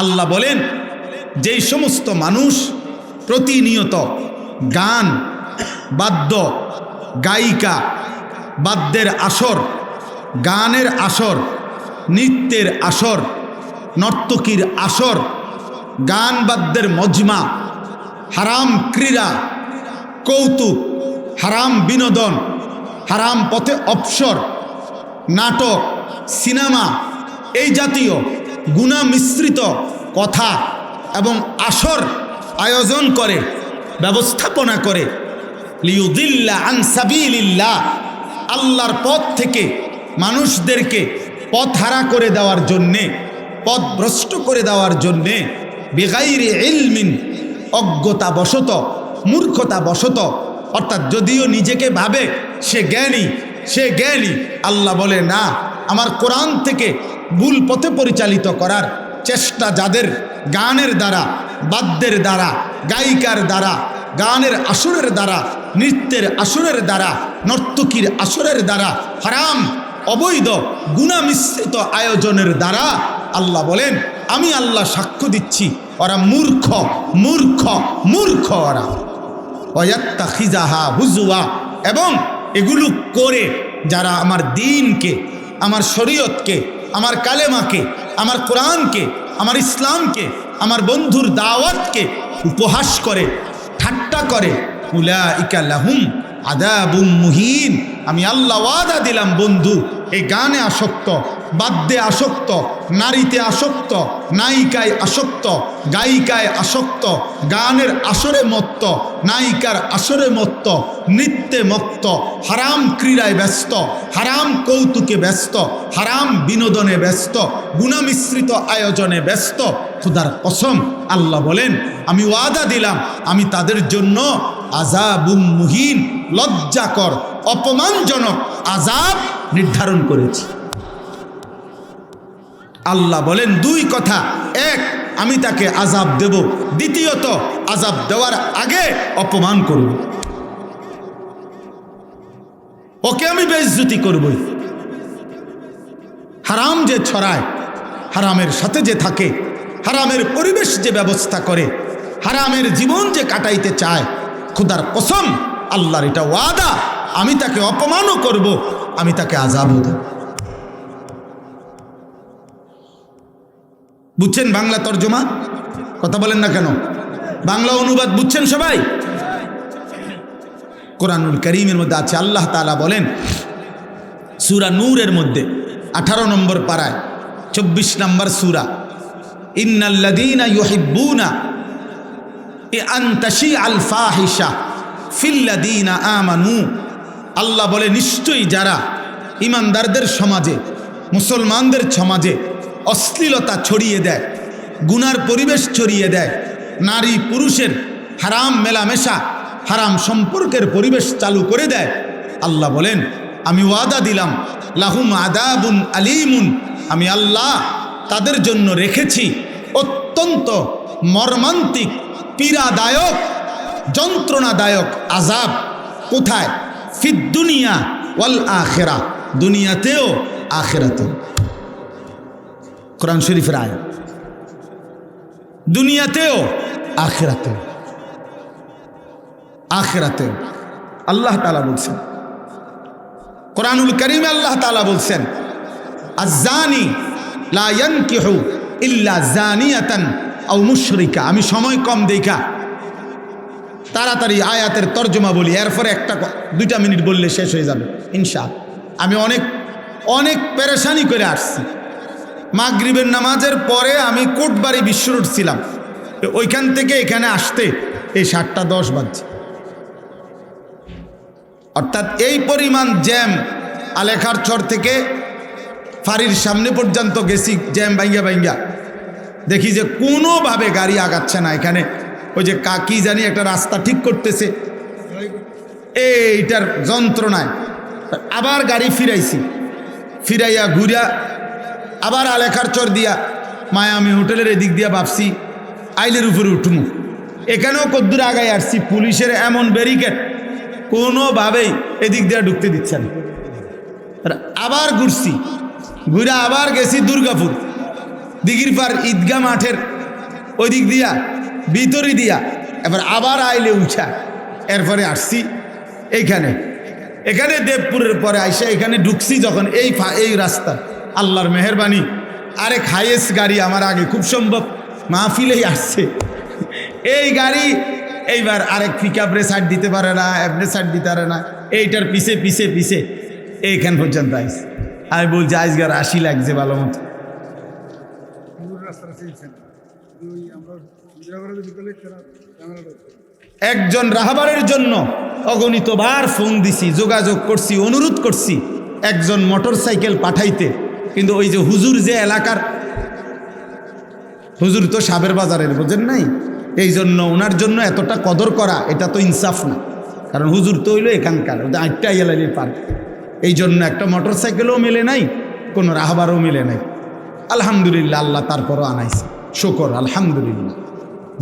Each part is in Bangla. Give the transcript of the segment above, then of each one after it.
আল্লাহ বলেন, যেই সমস্ত মানুষ প্রতিনিয়ত গান, বাদ্য, গায়িকা, বাদ্যের আসর, গানের আসর, নৃত্যের আসর, নর্তকীর আসর, গান বাদ্যের মজমা, হারাম ক্রীড়া, কৌতুক, হারাম বিনোদন, হারাম পথে অবসর, নাটক, সিনেমা, এই জাতীয় গুনাহ মিশ্রিত কথা এবং আসর আয়োজন করে, ব্যবস্থাপনা করে, লিয়ুদিল্লা আন সাবিলিল্লাহ, আল্লাহর পথ থেকে মানুষদেরকে পথহারা করে দেওয়ার জন্যে, পথভ্রষ্ট করে দেওয়ার জন্যে, বিগাইরি ইলমিন, অজ্ঞতাবশত, মূর্খতাবশত, অর্থাৎ যদিও নিজেকে ভাবে সে জ্ঞানী, আল্লাহ বলে না, আমার কোরআন থেকে ভুল পথে পরিচালিত করার চেষ্টা যাদের গানের দ্বারা, বাদ্যের দ্বারা, গায়িকার দ্বারা, গানের আসরের দ্বারা, নৃত্যের আসরের দ্বারা, নর্তকীর আসরের দ্বারা, হারাম অবৈধ গুনাহ মিশ্রিত আয়োজনের দ্বারা, আল্লাহ বলেন আমি আল্লাহ সাক্ষ্য দিচ্ছি ওরা মূর্খ ওরা। ওয়াত্তাখিযাহা হুজুয়া, এবং এগুলো করে যারা আমার দ্বীনকে, আমার শরীয়তকে, আমার কালেমাকে, আমার কোরআনকে, আমার ইসলামকে, আমার বন্ধুর দাওয়াতকে উপহাস করে, ঠাট্টা করে, উলাইকা লাহুম আযাবুম মুহিন, আমি আল্লাহ ওয়াদা দিলাম বন্ধু, এই গানে আসক্ত, বাদ্যে আসক্ত, নারীতে আসক্ত, নায়িকায় আসক্ত, গায়িকায় আসক্ত, গানের আসরে মত্ত, নায়িকার আসরে মত্ত, নৃত্যে মত্ত, হারাম ক্রীড়ায় ব্যস্ত, হারাম কৌতুকে ব্যস্ত, হারাম বিনোদনে ব্যস্ত, গুনাহ মিশ্রিত আয়োজনে ব্যস্ত, খোদার কসম আল্লাহ বলেন আমি ওয়াদা দিলাম আমি তাদের জন্য আযাবুম মুহিন, লজ্জাকর, অপমানজনক আযাব নির্ধারণ করেছি। আল্লাহ বলেন দুই কথা, এক, আমি তাকে আযাব দেব, দ্বিতীয়ত আযাব দেওয়ার আগে অপমান করব, ওকে আমি বেইজ্জতি করবই। হারাম যে ছড়ায়, হারামের সাথে যে থাকে, হারামের পরিবেশ যে ব্যবস্থা করে, হারামের জীবন যে কাটাইতে চায়, খোদার কসম আল্লাহর এটা ওয়াদা, আমি তাকে অপমানও করব, আমি তাকে আযাবও দেব। বুঝছেন বাংলা তর্জমা? কথা বলেন না কেন? বাংলা অনুবাদ বুঝছেন সবাই? কোরআনুল কারীমের মধ্যে আছে, আল্লাহ তাআলা বলেন সূরা নূরের মধ্যে 18 নম্বর পারায় 24 নম্বর সূরা, ইন্নাল্লাযীনা ইউহিব্বুনা আন তাশিআল ফাহিশা ফিল্লাযীনা আমানু, আল্লাহ বলে নিশ্চয়ই যারা ঈমানদারদের সমাজে, মুসলমানদের সমাজে অশ্লীলতা ছড়িয়ে দেয়, গুনার পরিবেশ ছড়িয়ে দেয়, নারী পুরুষের হারাম মেলামেশা, হারাম সম্পর্কের পরিবেশ চালু করে দেয়, আল্লাহ বলেন আমি ওয়াদা দিলাম লাহুম আযাবুন আলীমুন, আমি আল্লাহ তাদের জন্য রেখেছি অত্যন্ত মর্মান্তিক, পীড়াদায়ক, যন্ত্রণাদায়ক আযাব। কোথায়? ফিদ দুনিয়া ওয়াল আখিরা, দুনিয়াতেও আখিরাতেও। কোরআন শরীফের আয়াত, দুনিয়াতেও আখিরাতেও, আখিরাতেও আল্লাহ তাআলা বলছেন। কোরআনুল কারীমে আল্লাহ তাআলা বলছেন আয-যানি লা ইয়ানকিহু ইল্লা যানিয়াতান আও মুশরিকা। আমি সময় কম দেখা তাড়াতাড়ি আয়াতের তর্জমা বলি, এরপরে একটা 2টা মিনিট বললে শেষ হয়ে যাবে ইনশাআল্লাহ। আমি অনেক পেরেশানি করে আসছি। মাগরিবের নামাজের পরে আমি কোটবাড়ি বিশ্ব রোড ছিলাম, ওইখান থেকে এখানে আসতে এই 7:10 বাজছে, অর্থাৎ এই পরিমাণ জ্যাম। আলেখার চর থেকে ফাঁড়ির সামনে পর্যন্ত গেছি, জ্যাম ভাঙ্গা দেখি যে কোনোভাবে গাড়ি আগাচ্ছে না। এখানে ওই যে কাকি জানি একটা রাস্তা ঠিক করতেছে, এইটার যন্ত্রণায় আবার গাড়ি ফিরাইয়া ঘুরিয়া আবার আলেখার চর দিয়া মায়ামি হোটেলের এদিক দিয়া ভাবছি আইলের উপরে উঠুমু। এখানেও কদ্দুর আগায় আসছি, পুলিশের এমন ব্যারিকেড, কোনোভাবেই এদিক দিয়ে ঢুকতে দিচ্ছে না। আবার ঘুরছি, ঘুরে আবার গেছি দুর্গাপুর, দিঘির পার ঈদগাহ মাঠের ওই দিক দিয়া ভিতরে দিয়া এবার আবার আইলে উঠা এরপরে আসছি এইখানে এখানে দেবপুরের পরে আইসা এখানে ঢুকছি যখন এই রাস্তা আল্লাহর মেহেরবানি আরেক হাইয়েস্ট গাড়ি আমার আগে খুব সম্ভব মাহফিলেই আসছে এই গাড়ি এইবার আরেক পিকআপরে সাইড দিতে পারে না এমনি সাইড দিতে পারে না এইটার পিছে পিছে পিছে এইখান পর্যন্ত আইস আমি বলছি আজগার 80 লাগছে ভালো মতো একজন রাহাবারের জন্য অগণিতবার ফোন দিছি যোগাযোগ করছি অনুরোধ করছি একজন মোটরসাইকেল পাঠাইতে কিন্তু ওই যে হুজুর যে এলাকার হুজুর তো সাবের বাজারের বোঝেন নাই এই জন্য ওনার জন্য এতটা কদর করা এটা তো ইনসাফ না কারণ হুজুর তো হইলো এখানকার 8টা এলাইলের পার্ক এই জন্য একটা মোটরসাইকেলও মেলে নাই কোনো রাহাবারও মেলে নাই আলহামদুলিল্লাহ আল্লাহ তারপরও আনাইছে শুকর আলহামদুলিল্লাহ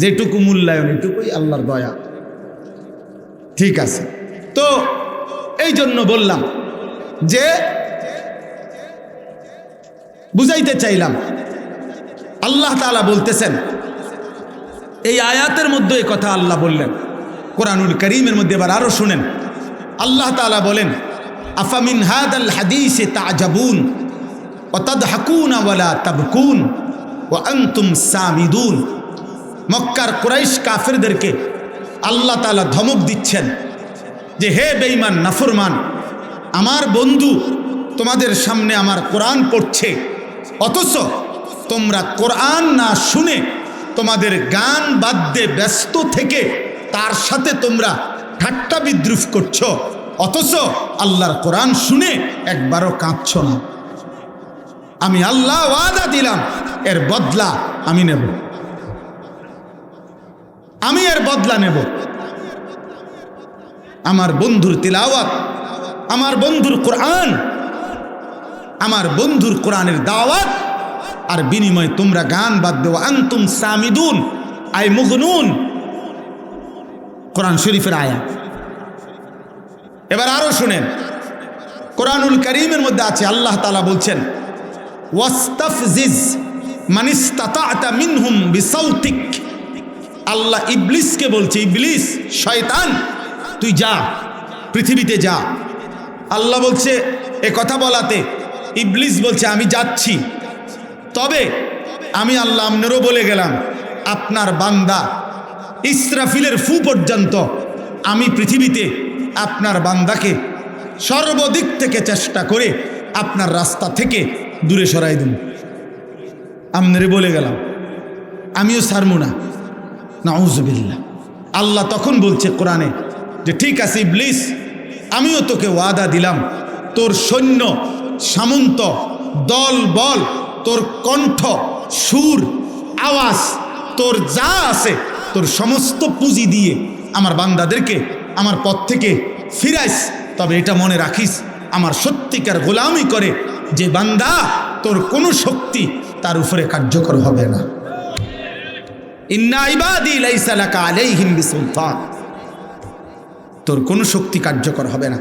যেটুকু মূল্যায়ন এটুকুই আল্লাহর দয়া ঠিক আছে তো এই জন্য বললাম যে বুঝাইতে চাইলাম আল্লাহ তাআলা বলতেছেন এই আয়াতের মধ্যে এই কথা আল্লাহ বললেন কোরআনুল কারীমের মধ্যে এবার আরো শুনেন আল্লাহ তাআলা বলেন আফামিন হাদাল হাদিসে তা'জাবুন ওয়া তাদহাকুনা ওয়া লা তাবকুন ওয়া আনতুম সামিদুন মক্কার কুরাইশ কাফেরদেরকে আল্লাহ তাআলা ধমক দিচ্ছেন যে হে বেঈমান নাফরমান আমার বন্ধু তোমাদের সামনে আমার কোরআন পড়ছে অথচ তোমরা কোরআন না শুনে তোমাদের গান বাদ্যে ব্যস্ত থেকে তার সাথে তোমরা ঠাট্টা বিদ্রুপ করছো অথচ আল্লাহর কোরআন শুনে একবারও কাঁদছো না আমি আল্লাহ ওয়াদা দিলাম এর বদলা আমি নেব আমি এর বদলা নেব আমার বন্ধুর তিলাওয়াত আমার বন্ধুর কোরআন আমার বন্ধুর কোরআনের দাওয়াত আর বিনিময়ে তোমরা গান বাদ দেওয়া আনতুম সামিদুন আই মুগনুন কোরআন শরীফের আয়াত এবার আরো শুনেন কোরআনুল কারীমের মধ্যে আছে আল্লাহ তাআলা বলছেন ওয়াস্তাফজিজ মান ইসতাতা'তা মিনহুম বিসাউতিক আল্লাহ ইবলিসকে বলছে ইবলিস শয়তান তুই যা পৃথিবীতে যা আল্লাহ বলছে এ কথা বলাতে ইবলিস বলছে আমি যাচ্ছি তবে আমি আল্লাহ আপনারও বলে গেলাম আপনার বান্দা ইসরাফিলের ফু পর্যন্ত আমি পৃথিবীতে আপনার বান্দাকে সর্বদিক থেকে চেষ্টা করে আপনার রাস্তা থেকে দূরে সরাই দিন আপনারে বলে গেলাম আমিও ছাড়বো না নাউজুবিল্লাহ আল্লাহ তখন বলছে কোরআনে যে ঠিক আছে ইবলিস আমিও তোকে ওয়াদা দিলাম তোর সৈন্য সামন্ত দল বল তোর কণ্ঠ সুর আওয়াজ তোর যা আছে তোর সমস্ত পুঁজি দিয়ে আমার বান্দাদেরকে আমার পথ থেকে ফিরাইস তবে এটা মনে রাখিস আমার সত্যিকার গোলামি করে যে বান্দা তোর কোনো শক্তি তার উপরে কার্যকর হবে না ইন্না ইবাদি লাইসা লাকা আলাইহিম বিসুলতান তোর কোনো শক্তি কার্যকর হবে না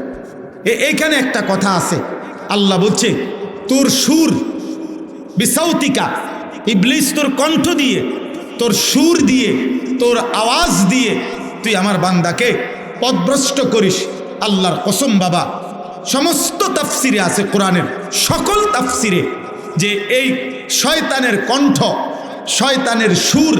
এইখানে একটা কথা আছে আল্লাহ বলছে তোর সুর বিসাউতিকা ইবলিস তোর কণ্ঠ দিয়ে তোর সুর দিয়ে তোর আওয়াজ দিয়ে তুই আমার বান্দাকে পথভ্রষ্ট করিস আল্লাহর কসম বাবা সমস্ত তাফসিরে আছে কোরআনের সকল তাফসিরে যে এই শয়তানের কণ্ঠ শয়তানের সুর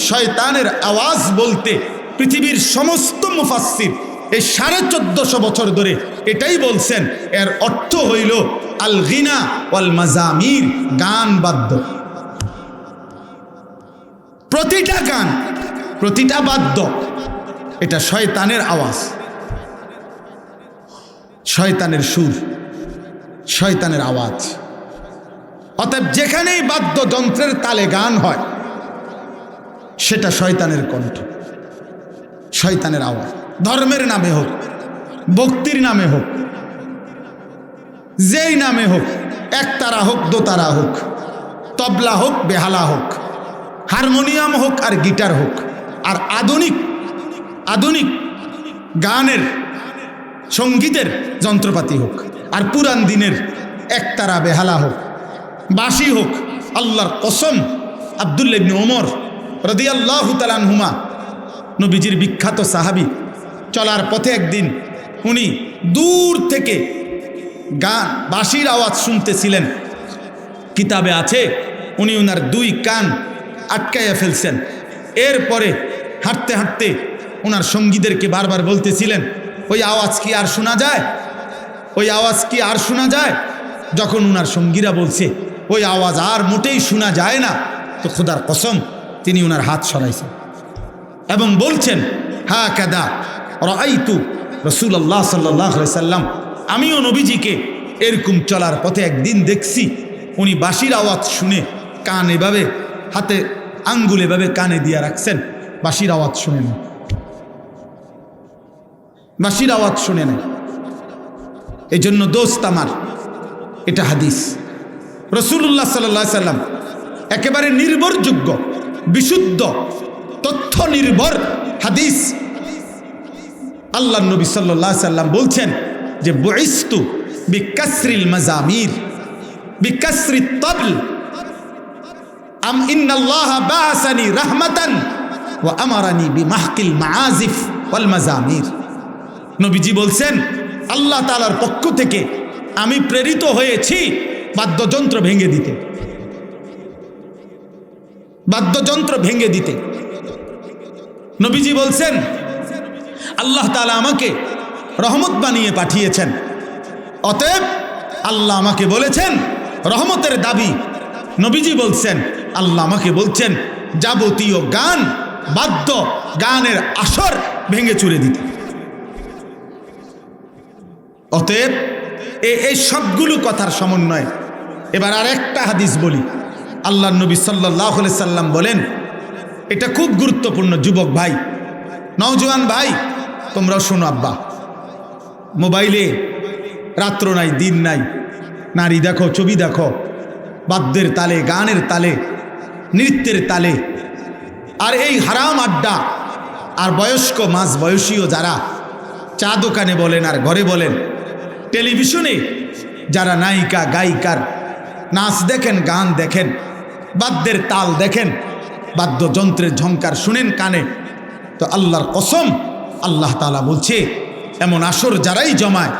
শয়তানের আওয়াজ বলতে পৃথিবীর সমস্ত মুফাসসির এই 1450 বছর ধরে এটাই বলছেন এর অর্থ হইল আল গিনা ওয়াল মাজামির গান বাদ্য প্রতিটা গান প্রতিটা বাদ্য এটা শয়তানের আওয়াজ শয়তানের সুর শয়তানের আওয়াজ অতএব যেখানেই বাদ্যযন্ত্রের তালে গান হয় সেটা শয়তানের কণ্ঠ শয়তানের আওয়াজ ধর্মের নামে হোক ভক্তির নামে হোক যেই নামে হোক একতারা হোক দোতারা হোক তবলা হোক বেহালা হোক হারমোনিয়াম হোক আর গিটার হোক আর আধুনিক গানের সঙ্গীতের যন্ত্রপাতি হোক আর পুরান দিনের একতারা বেহালা হোক বাঁশি হোক আল্লাহর কসম, আব্দুল্লাহ ইবনে ওমর রাদিয়াল্লাহু তাআলা আনহুমা, নবীজির বিখ্যাত সাহাবী, চলার পথে একদিন উনি দূর থেকে গান বাঁশির আওয়াজ শুনতেছিলেন। কিতাবে আছে উনি ওনার দুই কান আটকাইয়া ফেলছেন। এরপরে হাঁটতে হাঁটতে ওনার সঙ্গীদেরকে বারবার বলতেছিলেন, ওই আওয়াজ কি আর শোনা যায়, ওই আওয়াজ কি আর শোনা যায়? যখন ওনার সঙ্গীরা বলছে ওই আওয়াজ আর মোটেই শোনা যায় না, তো খোদার কসম তিনি ওনার হাত সরাইছেন এবং বলছেন, হা কাদা রাআইতু রাসূলুল্লাহ সাল্লাল্লাহু আলাইহি সাল্লাম, আমিও নবীজিকে এরকম চলার পথে একদিন দেখছি, উনি বাঁশির আওয়াজ শুনে কান এভাবে হাতে আঙ্গুল এভাবে কানে দিয়ে রাখছেন, বাঁশির আওয়াজ শুনে নেন, বাঁশির আওয়াজ শুনে নেন। এই জন্য দোস্ত আমার, এটা হাদিস, রাসূলুল্লাহ সাল্লাল্লাহু আলাইহি সাল্লাম একেবারে নির্ভরযোগ্য, বিশুদ্ধ, তথ্য নির্ভর হাদিস। আল্লাহর নবী সাল্লাল্লাহু আলাইহি সাল্লাম বলছেন যে বুইস্তু বিকাসরিল মাজামির বিকাসরিত তাবল আম ইন্নাল্লাহা বাআসানি রাহমাতান ওয়া আমারানি বিমাহকিল মাআজিফ ওয়াল মাজামির। নবীজি বলছেন, আল্লাহ তাআলার পক্ষ থেকে আমি প্রেরিত হয়েছি বাদ্যযন্ত্র ভেঙে দিতে, বাদ্যযন্ত্র ভেঙে দিতে। নবীজি বলছেন, আল্লাহ তাআলা আমাকে রহমত বানিয়ে পাঠিয়েছেন, অতএব আল্লাহ আমাকে বলেছেন রহমতের দাবি। নবীজি বলছেন, আল্লাহ আমাকে বলছেন যাবতীয় গান, বাদ্য, গানের আসর ভেঙে চুরে দিতে। অতএব এই সবগুলো কথার সমন্বয়। এবার আর একটা হাদিস বলি। আল্লাহর নবী সাল্লাল্লাহু আলাইহি সাল্লাম বলেন, এটা খুব গুরুত্বপূর্ণ, যুবক ভাই, নওজোয়ান ভাই, তোমরাও শোনো। আব্বা, মোবাইলে রাত্র নাই দিন নাই, নারী দেখো, ছবি দেখো, বাদ্যের তালে, গানের তালে, নৃত্যের তালে, আর এই হারাম আড্ডা, আর বয়স্ক মাঝ বয়সীও যারা চা দোকানে বলেন আর ঘরে বলেন, টেলিভিশনে যারা নায়িকা গায়িকার নাচ দেখেন, গান দেখেন, বাদ্যের তাল দেখেন, বাদ্যযন্ত্রের ঝংকার শুনেন কানে, তো আল্লাহর কসম, আল্লাহ তাআলা বলছে এমন আসর যারাই জমায়,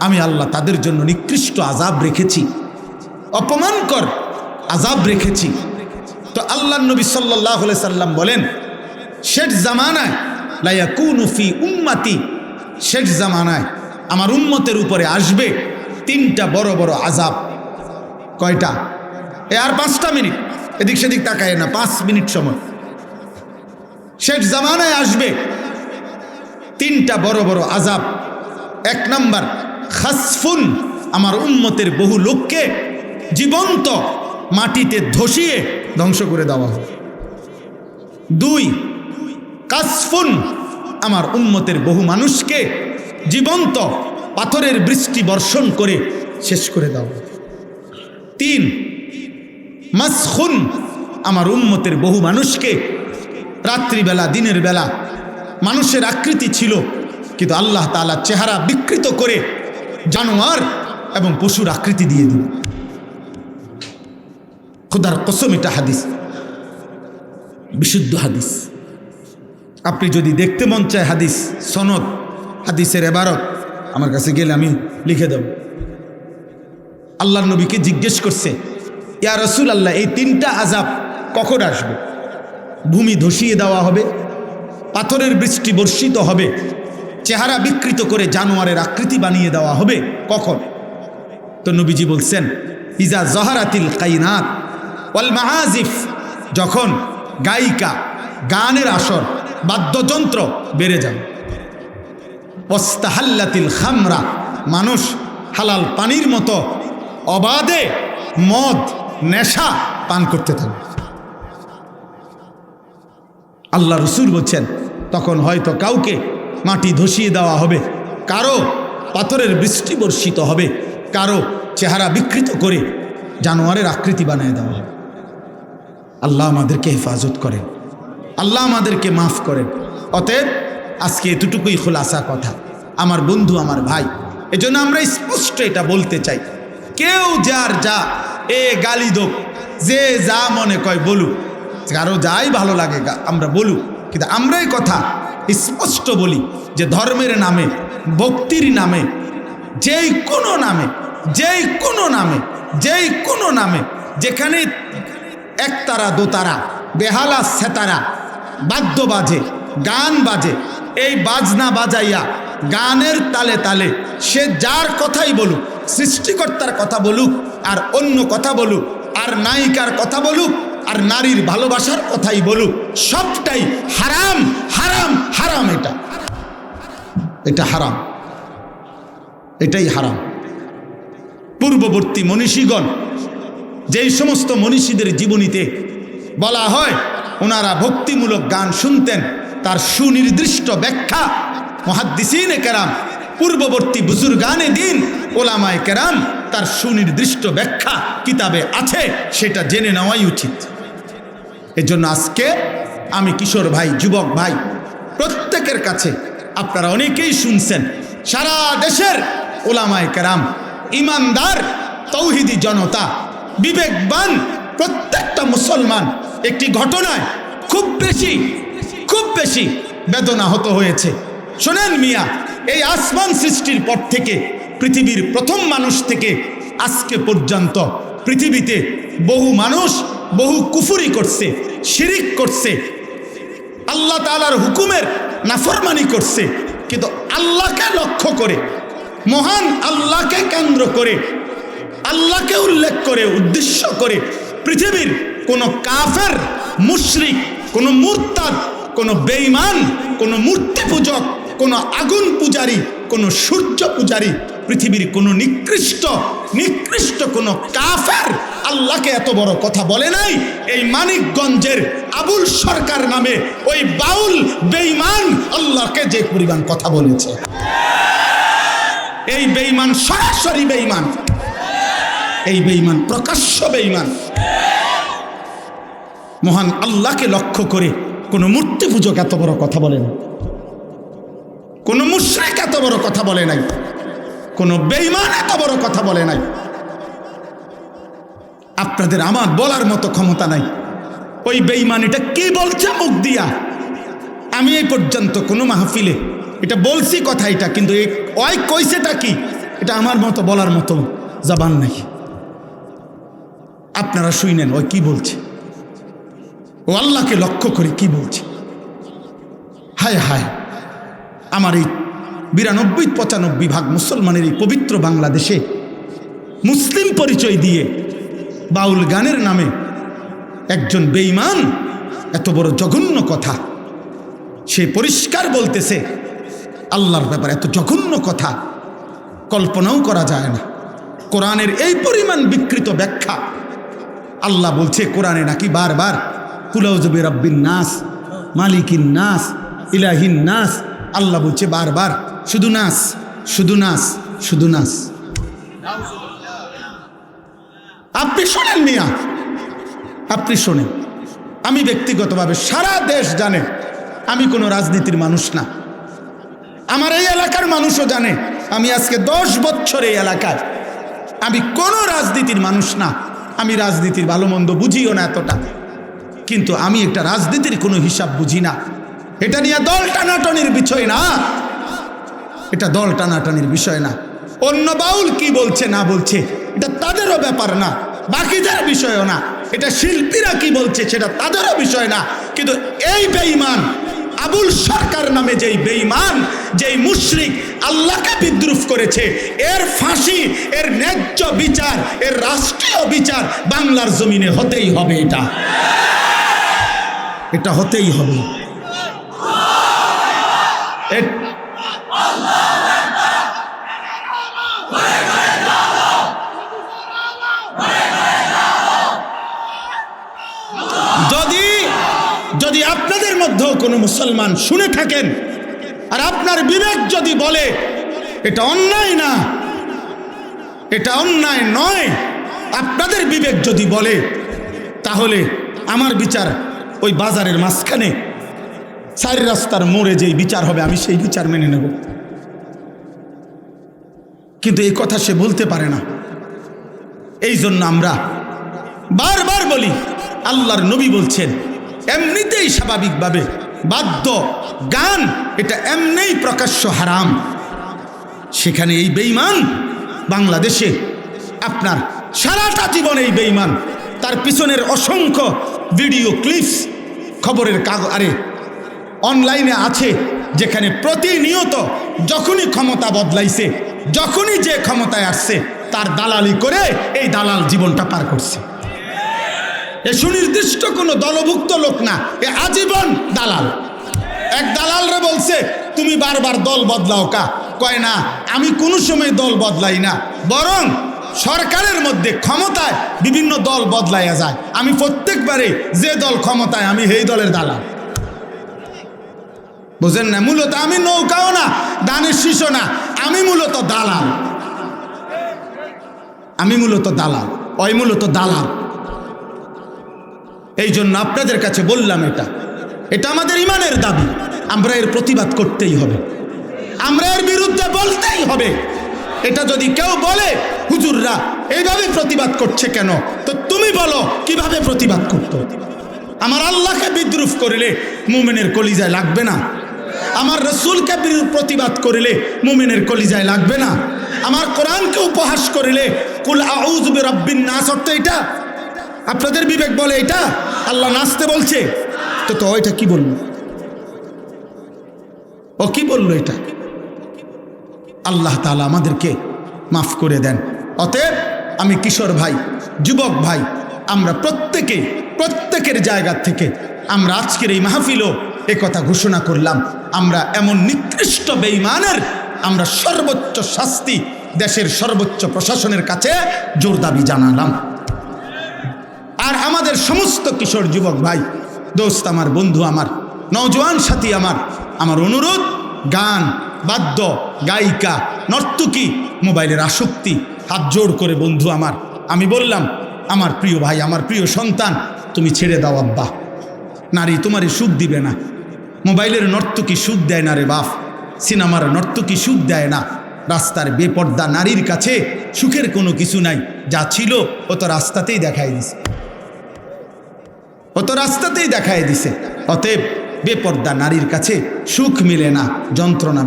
আমি আল্লাহ তাদের জন্য নিকৃষ্ট আযাব রেখেছি, অপমানকর আযাব রেখেছি। তো আল্লাহর নবী সাল্লাল্লাহু আলাইহি সাল্লাম বলেন, শেষ জামানায় লা ইয়াকুনু ফি উম্মতি, শেষ জামানায় আমার উম্মতের উপরে আসবে তিনটা বড় বড় আযাব। কয়টা? আর 5টা মিনিট, এদিক সেদিক তাকায় না, 5 মিনিট সময়। শেষ জামানায় আসবে তিনটা বড় বড় আযাব। 1 নাম্বার, খাসফুন, আমার উম্মতের বহু লোককে জীবন্ত মাটিতে ধসিয়ে ধ্বংস করে দেওয়া হবে। 2, কাসফুন, আমার উম্মতের বহু মানুষকে জীবন্ত পাথরের বৃষ্টি বর্ষণ করে শেষ করে দেওয়া হবে। 3, মাসখুন, আমার উম্মতের বহু মানুষকে রাত্রিবেলা, দিনের বেলা মানুষের আকৃতি ছিল, কিন্তু আল্লাহ তাআলা চেহারা বিকৃত করে জানোয়ার এবং পশুর আকৃতি দিয়ে দিল। খোদার কসম, এটা হাদিস, বিশুদ্ধ হাদিস। আপনি যদি দেখতে মন চায় হাদিস সনদ, হাদিসের এবারত, আমার কাছে গেলে আমি লিখে দেব। আল্লাহর নবীকে জিজ্ঞেস করছে, ইয়া রাসূলুল্লাহ, এই 3টা আযাব কখন আসবে? ভূমি ধসিয়ে দেওয়া হবে, পাথরের বৃষ্টি বর্ষিত হবে, চেহারা বিকৃত করে জানোয়ারের আকৃতি বানিয়ে দেওয়া হবে, কখন? তো নবীজি বলছেন, ইজা জহারাতিল কাইনাত ওয়াল মাআজিফ, যখন গায়িকা, গানের আসর, বাদ্যযন্ত্র বেড়ে যাবে। ওয়াস্তাহাল্লাতিল খামরা, মানুষ হালাল পানির মতো অবাধে মদ, নেশা পান করতে থাকবে। আল্লাহ রসুল বলছেন, তখন হয়তো কাউকে মাটি ধসিয়ে দেওয়া হবে, কারো পাথরের বৃষ্টি বর্ষিত হবে, কারো চেহারা বিকৃত করে জানোয়ারের আকৃতি বানিয়ে দেওয়া হবে। আল্লাহ আমাদেরকে হেফাজত করেন, আল্লাহ আমাদেরকে মাফ করেন। অতএব আজকে এতটুকুই খোলাসা কথা, আমার বন্ধু, আমার ভাই। এজন্য আমরা স্পষ্ট এটা বলতে চাই, কেউ যার যা গালি দোক, যে যা মনে কয় বলুক, কারো যাই ভালো লাগে আমরা বলুক, কিন্তু আমরা এই কথা স্পষ্ট বলি যে ধর্মের নামে, ভক্তির নামে, যেই কোনো নামে, যেই কোনো নামে, যেই কোনো নামে, যেখানে একতারা দোতারা, বেহালা সেতারা, বাদ্য বাজে, গান বাজে, এই বাজনা বাজাইয়া গানের তালে তালে সে যার কথাই বলুক, সৃষ্টিকর্তার কথা বলুক, আর অন্য কথা বলুক, আর নায়িকার কথা বলুক, আর নারীর ভালোবাসার কথাই বলুক, সবটাই হারাম, হারাম, হারাম। এটা হারাম, এটাই হারাম। পূর্ববর্তী মনীষীগণ, যেই সমস্ত মনীষীদের জীবনীতে বলা হয় ওনারা ভক্তিমূলক গান শুনতেন, তার সুনির্দিষ্ট ব্যাখ্যা মুহাদ্দিসিনে কেরাম, পূর্ববর্তী বুজুর্গানে দিন, ওলামায়ে কেরাম, তার সুনির্দিষ্ট ব্যাখ্যা কিতাবে আছে, সেটা জেনে নেওয়াই উচিত। এজন্য আজকে আমি কিশোর ভাই, যুবক ভাই, প্রত্যেকের কাছে, আপনারা অনেকেই শুনছেন, সারা দেশের ওলামায়ে কেরাম, ইমানদার তৌহিদি জনতা, বিবেকবান প্রত্যেকটা মুসলমান একটি ঘটনায় খুব বেশি বেদনাহত হয়েছে। শোনেন মিয়া, এই আসমান সৃষ্টির পর থেকে, পৃথিবীর প্রথম মানুষ থেকে আজকে পর্যন্ত পৃথিবীতে বহু মানুষ বহু কুফরি করছে, শিরিক করছে, আল্লাহ তাআলার হুকুমের নাফরমানি করছে, কিন্তু আল্লাহকে লক্ষ্য করে, মহান আল্লাহকে কেন্দ্র করে, আল্লাহকে উল্লেখ করে, উদ্দেশ্য করে পৃথিবীর কোনো কাফের, মুশরিক, কোনো মুরতাদ, কোনো বেঈমান, কোনো মূর্তি পূজক, কোনো আগুন পূজারী, কোনো সূর্য পূজারী, পৃথিবীর কোনো নিকৃষ্ট কোনো কাফের আল্লাহকে এত বড় কথা বলে নাই। এই মানিকগঞ্জের আবুল সরকার নামে ওই বাউল বেঈমান আল্লাহকে যে পরিমাণ কথা বলেছে, এই বেঈমান সরাসরি বেঈমান, এই বেঈমান প্রকাশ্য বেঈমান। মহান আল্লাহকে লক্ষ্য করে কোনো মূর্তি পূজক এত বড় কথা বলে না, কোনো মুশরিক এত বড় কথা বলে নাই, কোনো বেঈমান এত বড় কথা বলে নাই। আপনাদের আমার বলার মতো ক্ষমতা নাই ওই বেঈমান এটা কি বলছে মুখ দিয়া। আমি এই পর্যন্ত কোনো মাহফিলে এটা বলছি কথা এটা, কিন্তু ওই কইছেটা কি এটা আমার মতো বলার মতো জবান নাই। আপনারা শুনেন ওই কি বলছে, ও আল্লাহকে লক্ষ্য করে কি বলছে। হায়, আমার এই 92-95 ভাগ মুসলমানের এই পবিত্র বাংলাদেশে মুসলিম পরিচয় দিয়ে বাউল গানের নামে একজন বেঈমান এত বড় জঘন্য কথা, সে পরিষ্কার বলতেছে আল্লাহর ব্যাপারে এত জঘন্য কথা কল্পনাও করা যায় না। কোরআনের এই পরিমাণ বিকৃত ব্যাখ্যা। আল্লাহ বলছে কোরআনে নাকি বারবার কুল আউযু বিরাব্বিন নাস, মালিকিন নাস, ইলাহিন নাস। আল্লাহ বলছে বারবার শুধু নাস, শুধু নাস, শুধু নাস। আপনি শোনেন মিয়া, আপনি শোনেন। আমি ব্যক্তিগতভাবে সারা দেশ জানে আমি কোনো রাজনীতির মানুষ না, আমার এই এলাকার মানুষও জানে আমি আজকে 10 বছর এই এলাকায়, আমি কোনো রাজনীতির মানুষ না। আমি রাজনীতির ভালো মন্দ বুঝিও না এতটা, কিন্তু আমি একটা রাজনীতির কোনো হিসাব বুঝি না। এটা নিয়ে দল টানাটানির বিষয় না, এটা দল টানাটানির বিষয় না। অন্য বাউল কি বলছে না বলছে এটা তাদেরও ব্যাপার না, বাকিদের বিষয়ও না। এটা শিল্পীরা কি বলছে সেটা তাদেরও বিষয় না। কিন্তু এই বেঈমান আবুল সরকার নামে যেই বেঈমান, যেই মুশরিক আল্লাহকে বিদ্রুপ করেছে, এর ফাঁসি, এর ন্যায্য বিচার, এর রাষ্ট্রীয় বিচার বাংলার জমিনে হতেই হবে। এটা হতেই হবে। যদি আপনাদের মধ্যেও কোনো মুসলমান শুনে থাকেন আর আপনার বিবেক যদি বলে এটা অন্যায় না, এটা অন্যায় নয়, আপনাদের বিবেক যদি বলে, তাহলে আমার বিচার ওই বাজারের মাঝখানে 4 রাস্তার মোড়ে যেই বিচার হবে আমি সেই বিচার মেনে নেব। কিন্তু এই কথা সে বলতে পারে না। এই জন্য আমরা বারবার বলি, আল্লাহর নবী বলছেন এমনিতেই স্বাভাবিকভাবে বাদ্য গান এটা এমনিই প্রকাশ্য হারাম। সেখানে এই বেঈমান বাংলাদেশে আপনার সারাটা জীবন এই বেঈমান, তার পিছনের অসংখ্য ভিডিও ক্লিপস খবরের কাগজ অনলাইনে আছে, যেখানে প্রতিনিয়ত যখনই ক্ষমতা বদলাইছে, যখনই যে ক্ষমতায় আসছে তার দালালি করে এই দালাল জীবনটা পার করছে। এ সুনির্দিষ্ট কোনো দলভুক্ত লোক না, এ আজীবন দালাল। এক দালালরে বলছে তুমি বারবার দল বদলাও কা, কয় না আমি কোনো সময় দল বদলাই না, বরং সরকারের মধ্যে ক্ষমতায় বিভিন্ন দল বদলাইয়া যায়, আমি প্রত্যেকবারে যে দল ক্ষমতায় আমি সেই দলের দালাল। বুঝেন না? মূলত আমি নৌকাও না, দানের শীষও না, আমি মূলত দালাল। আমি মূলত দালাল, ওই মূলত দালাল। এই জন্য আপনাদের কাছে বললাম, এটা আমাদের ইমানের দাবি, আমরা এর প্রতিবাদ করতেই হবে, আমরা এর বিরুদ্ধে বলতেই হবে। এটা যদি কেউ বলে হুজুররা এইভাবে প্রতিবাদ করছে কেন, তো তুমি বলো কিভাবে প্রতিবাদ করতো। আমার আল্লাহকে বিদ্রুপ করিলে মুমিনের কলিজায় লাগবে না? আমার রসুলকে প্রতিবাদ করিলে মুমিনের কলিজায় লাগবে না? আমার কোরআনকে উপহাস করিলে কুল আউযু বিরাব্বিন নাস অর্থ এটা? আপনাদের বিবেক বলে এটা আল্লাহ নাচতে বলছে? তো ওইটা কি বললো? ও কি বললো? এটা আল্লাহ তাআলা আমাদেরকে মাফ করে দেন। অতএব আমি কিশোর ভাই, যুবক ভাই, আমরা প্রত্যেকের জায়গা থেকে আমরা আজকের এই মাহফিলও একথা ঘোষণা করলাম, আমরা এমন নিকৃষ্ট বেঈমানের আমরা সর্বোচ্চ শাস্তি দেশের সর্বোচ্চ প্রশাসনের কাছে জোর দাবি জানালাম। আর আমাদের সমস্ত কিশোর যুবক ভাই, দোস্ত আমার, বন্ধু আমার, নওজোয়ান সাথী আমার অনুরোধ, গান, বাদ্য, গায়িকা, নর্তকী, মোবাইলের আসক্তি, হাত জোড় করে বন্ধু আমার আমি বললাম, আমার প্রিয় ভাই, আমার প্রিয় সন্তান, তুমি ছেড়ে দাও আব্বা। নারী তোমারে সুখ দিবে না, মোবাইলের নর্তকী সুখ দেয় না রে বাপ, সিনেমার নর্তকী সুখ দেয় না। রাস্তার বেপর্দা নারীর কাছে সুখের কোনো কিছু নাই, যা ছিল ও তো রাস্তাতেই দেখাই দিছে, অতএব বেপর্দা নারীর কাছে সুখ মিলে না, যন্ত্রণা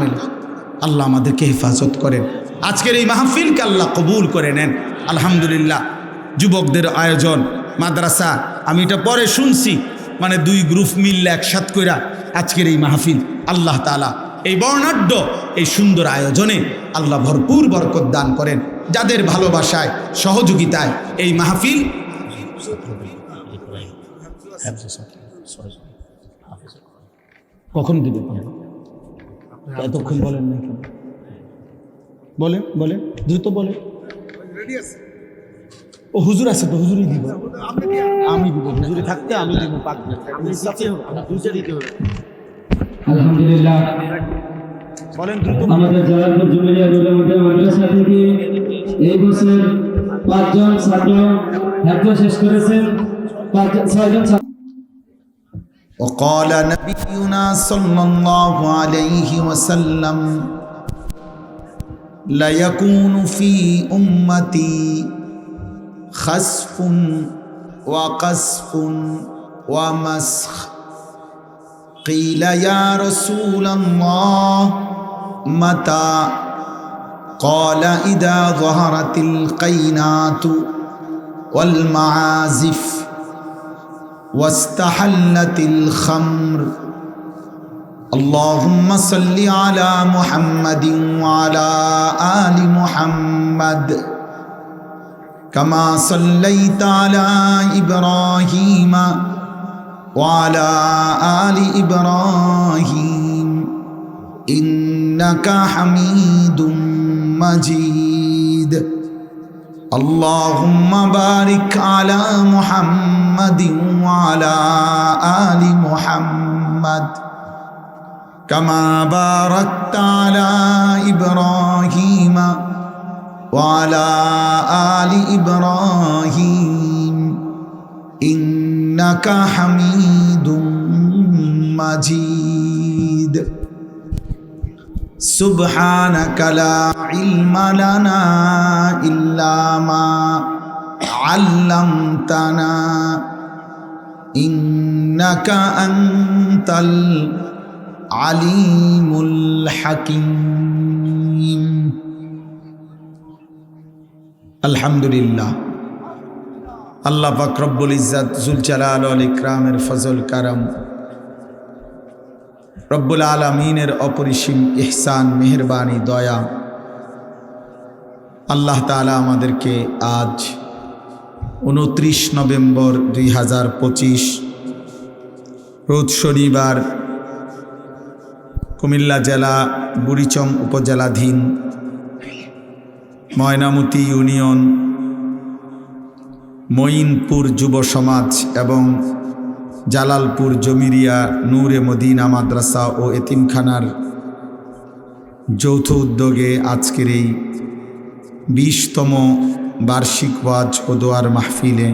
মেলে। আল্লাহ আমাদেরকে হেফাজত করেন। আজকের এই মাহফিলকে আল্লাহ কবুল করে নেন। আলহামদুলিল্লাহ, যুবকদের আয়োজন, মাদ্রাসা, আমি এটা পরে শুনছি, মানে 2 গ্রুপ মিললে একসাথ কইরা আজকের এই মাহফিল। আল্লাহ তাআলা এই বর্ণাঢ্য এই সুন্দর আয়োজনে আল্লাহ ভরপুর বরকত দান করেন। যাদের ভালোবাসায়, সহযোগিতায় এই মাহফিল কখন দিবে? এতক্ষণ বলেন না কেন? বলে দ্রুত বলে। ও হুজুর আছে তো, হুজুরই দিব, আমি দিব, হুজুরি থাকতে আমি দিব। আলহামদুলিল্লাহ, বলেন দ্রুত। আমাদের জালালপুর জুমিলিয়া রোডের মাদ্রাসা থেকে এই বছর 5 জন ছাত্র হেফজ শেষ করেছেন। 6 জন ছাত্র। وقال نبينا صلى الله عليه وسلم لا يكون في أمتي خسف وقذف ومسخ قيل يا رسول الله متى قال إذا ظهرت القينات والمعازف واستحلت الخمر اللهم صل على محمد وعلى آل محمد كما صليت على إبراهيم وعلى آل إبراهيم إنك حميد مجيد اللهم بارك على محمد وعلى آل محمد كما باركت على إبراهيم وعلى آل إبراهيم إنك حميد مجيد সুবহানাকা লা ইলমা লানা ইল্লা মা আল্লামতানা ইন্নাকা আনতাল আলিমুল হাকিম। আলহামদুলিল্লাহ, আল্লাহ পাক রব্বুল ইজ্জত জুল জালাল ওয়াল ইকরামের ফজল কারম, রব্বুল আলামিনের অপরিসীম ইহসান, মেহেরবানি, দয়া, আল্লাহ তাআলা আমাদেরকে আজ 29 নভেম্বর 2025 রোজ শনিবার কুমিল্লা জেলা বুড়িচং উপজেলাধীন ময়নামতি ইউনিয়ন মঈনপুর যুব সমাজ এবং জালালপুর জমিরিয়া নূরে মদিনা মাদ্রাসা ও এতিমখানার যৌথ উদ্যোগে আজকের এই 20তম বার্ষিক ওয়াজ ও দোয়ার মাহফিলে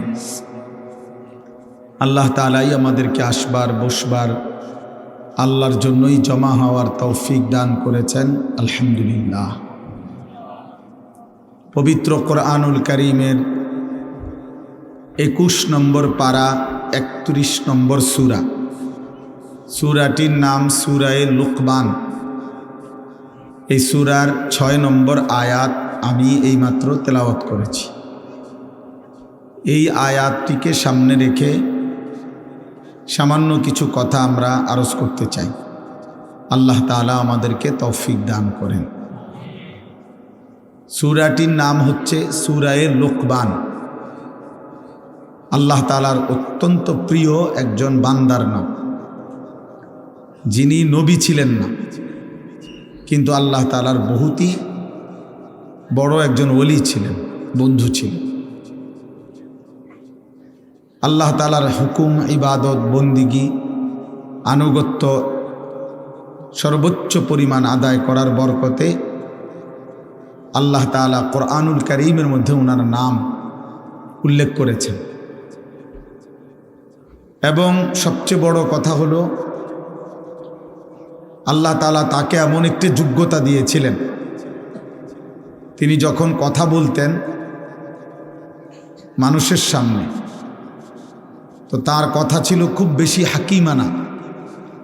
আল্লাহ তাআলাই আমাদেরকে আসবার বসবার আল্লাহর জন্যই জমা হওয়ার তৌফিক দান করেছেন। আলহামদুলিল্লাহ। পবিত্র কোরআনুল কারীমের 21 নম্বর পারা 31 নম্বর সূরা, সূরাটির নাম সূরায়ে লুকমান। এই সূরার 6 নম্বর আয়াত আমি এইমাত্র তেলাওয়াত করেছি। এই আয়াতটিকে সামনে রেখে সামান্য কিছু কথা আমরা আরজ করতে চাই। আল্লাহ তাআলা আমাদেরকে তৌফিক দান করেন। সূরাটির নাম হচ্ছে সূরায়ে লুকমান। আল্লাহ তাআলার অত্যন্ত প্রিয় একজন বান্দার নাম, যিনি নবী ছিলেন না, কিন্তু আল্লাহ তাআলার বহুতই বড় একজন ওলি ছিলেন, বন্ধু ছিলেন। আল্লাহ তাআলার হুকুম, ইবাদত, বন্দিগি, আনুগত্য সর্বোচ্চ পরিমাণ আদায় করার বরকতে আল্লাহ তাআলা কোরআনুল কারীমের মধ্যে ওনার নাম উল্লেখ করেছেন। এবং সবচেয়ে বড় কথা হলো আল্লাহ তাআলা তাকে এমন একটি যোগ্যতা দিয়েছিলেন, তিনি যখন কথা বলতেন মানুষের সামনে, তো তার কথা ছিল খুব বেশি হাকিমানা,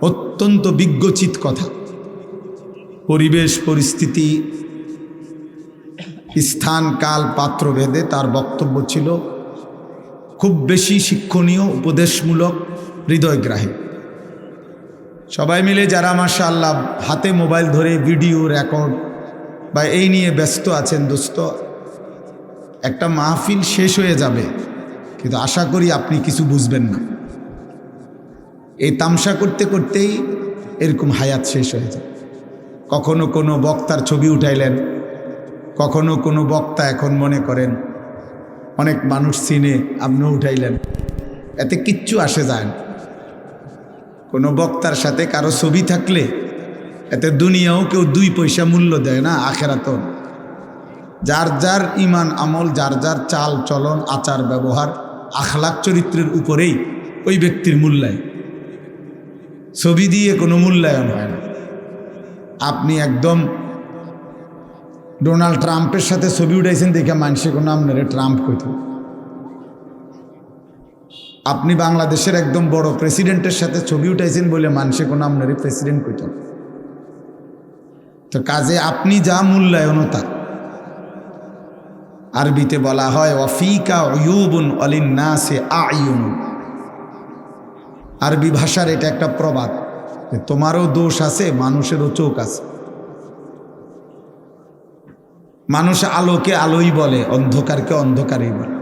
অত্যন্ত বিজ্ঞচিত কথা। পরিবেশ পরিস্থিতি, স্থান, কাল, পাত্র ভেদে তার বক্তব্য ছিল খুব বেশি শিক্ষণীয়, উপদেশমূলক, হৃদয়গ্রাহী। সবাই মিলে যারা মাশাআল্লাহ হাতে মোবাইল ধরে ভিডিও রেকর্ড বা এই নিয়ে ব্যস্ত আছেন, দোস্ত, একটা মাহফিল শেষ হয়ে যাবে, কিন্তু আশা করি আপনি কিছু বুঝবেন না। এই তামসা করতে করতেই এরকম হায়াত শেষ হয়ে যায়। কখনো কোনো বক্তার ছবি উঠাইলেন, কখনো কোনো বক্তা এখন মনে করেন অনেক মানুষ চিনে, আপনিও উঠাইলেন, এতে কিচ্ছু আসে যায় না। কোনো বক্তার সাথে কারো ছবি থাকলে এতে দুনিয়াও কেউ 2 পয়সা মূল্য দেয় না, আখেরাতও। যার যার ইমান আমল, যার যার চাল চলন, আচার ব্যবহার, আখলাক, চরিত্রের উপরেই ওই ব্যক্তির মূল্যায়ন। ছবি দিয়ে কোনো মূল্যায়ন হয় না। আপনি একদম ডোনাল্ড ট্রাম্পের সাথে ছবি উঠাইছেন দেখে মানুষে কোনো আপনারে ট্রাম্প কইত। আপনি বাংলাদেশের একদম বড় প্রেসিডেন্টের সাথে ছবি উঠাইছেন বলে মানুষে কোনো আপনারে প্রেসিডেন্ট কইত। তো কাজে আপনি যা মূল্যায়ন তা। আরবিতে বলা হয় ওয়াফিকা উয়ুবুন ওয়ালিন্নাসি আয়ুন। আরবি ভাষার এটা একটা প্রবাদ যে তোমারও দোষ আছে, মানুষেরও চোখ আছে। মানুষ আলোকে আলোই বলে, অন্ধকারকে অন্ধকারই বলে।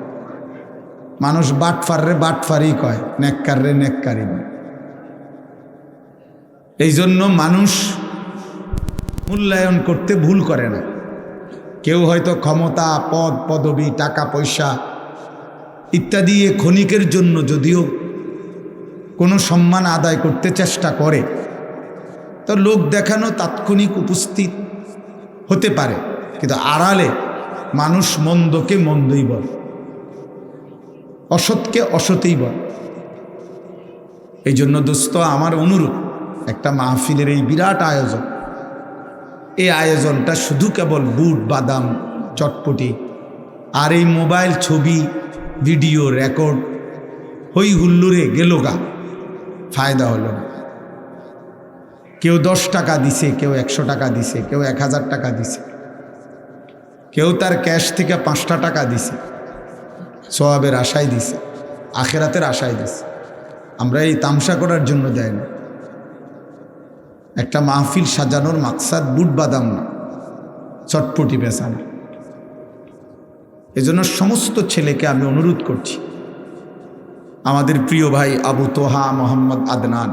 মানুষ বাটফাররে বাটফারই কয়, নেককাররে নেককারই বলে। এই জন্য মানুষ মূল্যায়ন করতে ভুল করে না। কেউ হয়তো ক্ষমতা, পদ, পদবি, টাকা পয়সা ইত্যাদি ক্ষণিকের জন্য যদিও কোনো সম্মান আদায় করতে চেষ্টা করে, তো লোক দেখানো তাৎক্ষণিক উপস্থিত হতে পারে, কিন্তু আড়ালে মানুষ মন্দকে মন্দই বলে, অসৎকে অসৎই বলে। এই জন্য দোস্ত, আমার অনুরোধ, একটা মাহফিলের এই বিরাট আয়োজন, এই আয়োজনটা শুধু কেবল বুট বাদাম চটপটি আর এই মোবাইল ছবি ভিডিও রেকর্ড হই হুল্লুরে গেল গা, ফায়দা হলো না। কেউ 10 টাকা দিছে, কেউ 100 টাকা দিছে, কেউ 1000 টাকা দিছে, কেউ তার ক্যাশ থেকে 5টা টাকা দিছে, সওয়াবের আশায় দিছে, আখেরাতের আশায় দিছে। আমরা এই তামসা করার জন্য দেয় না। একটা মাহফিল সাজানোর মাকসাদ বুট বাদাম না, চটপটি বেচা না। এজন্য সমস্ত ছেলেকে আমি অনুরোধ করছি, আমাদের প্রিয় ভাই আবু তোহা মোহাম্মদ আদনান,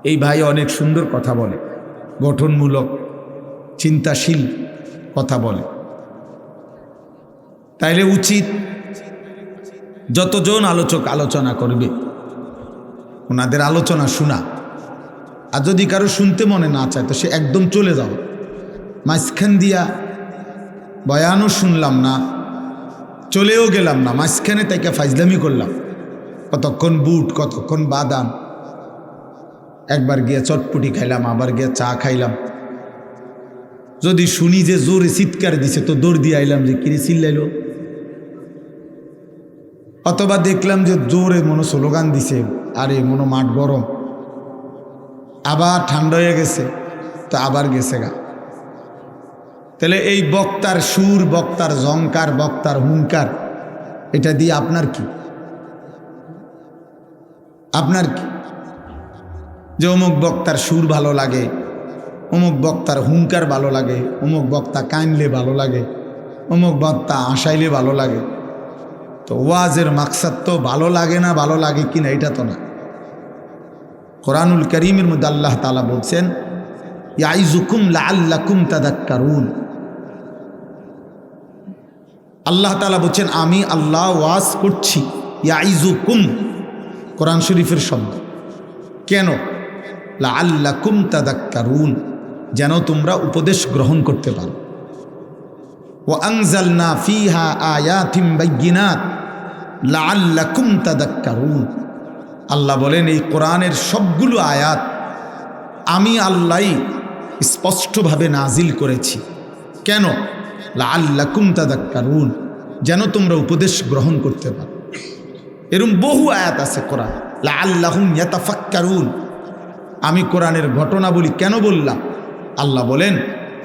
এই ভাই অনেক সুন্দর কথা বলে, গঠনমূলক চিন্তাশীল কথা বলে। তাইলে উচিত যতজন আলোচক আলোচনা করবে ওনাদের আলোচনা শোনা। আর যদি কারো শুনতে মনে না চায় তো সে একদম চলে যাও। মাঝখান দিয়া বয়ানও শুনলাম না, চলেও গেলাম না, মাঝখানে তাইকে ফাইজলামি করলাম, কতক্ষণ বুট কতক্ষণ বাদাম, একবার গিয়ে চটপটি খাইলাম, আবার গিয়ে চা খাইলাম। যদি শুনি যে জোরে চিৎকার দিছে তো দৌড় দিয়ে আইলাম যে কিরে চিল্লাইলো, অথবা দেখলাম যে জোরে মনো স্লোগান দিছে, আরে মনো মাঠ গরম, আবার ঠান্ডা হয়ে গেছে তো আবার গেছে গা। তাহলে এই বক্তার সুর, বক্তার জংকার, বক্তার হুঙ্কার, এটা দিয়ে আপনার কি? আপনার কি? যে অমুক বক্তার সুর ভালো লাগে, অমুক বক্তার হুঙ্কার ভালো লাগে, অমুক বক্তা কাইনলে ভালো লাগে, অমুক বক্তা আশাইলে ভালো লাগে। তো ওয়াজের মাকসাদ তো ভালো লাগে না, ভালো লাগে কিনা এটা তো না। কোরআনুল কারীমের মধ্যে আল্লাহ তাআলা বলছেন ইয়াইজুকুম লাআল্লাকুম তাযাক্কারুন। আল্লাহ তাআলা বলছেন আমি আল্লাহ ওয়াজ করছি, ইয়াইজুকুম কোরআন শরীফের শব্দ। কেন? লাআল্লাকুম তাযাক্কারুন, যেন তোমরা উপদেশ গ্রহণ করতে পারো। ওয়া আনজালনা ফিহা আয়াতিম বাইয়িনাত লাআল্লাকুম তাযাক্কারুন। আল্লাহ বলেন এই কোরআনের সবগুলো আয়াত আমি আল্লাহ স্পষ্টভাবে নাজিল করেছি। কেন? লাআল্লাকুম তাযাক্কারুন, যেন তোমরা উপদেশ গ্রহণ করতে পারো। এরকম বহু আয়াত আছে কোরআন, লাআল্লাহুম ইয়াতাফাক্কারুন। আমি কোরআনের ঘটনা বলি কেন বললাম? আল্লাহ বলেন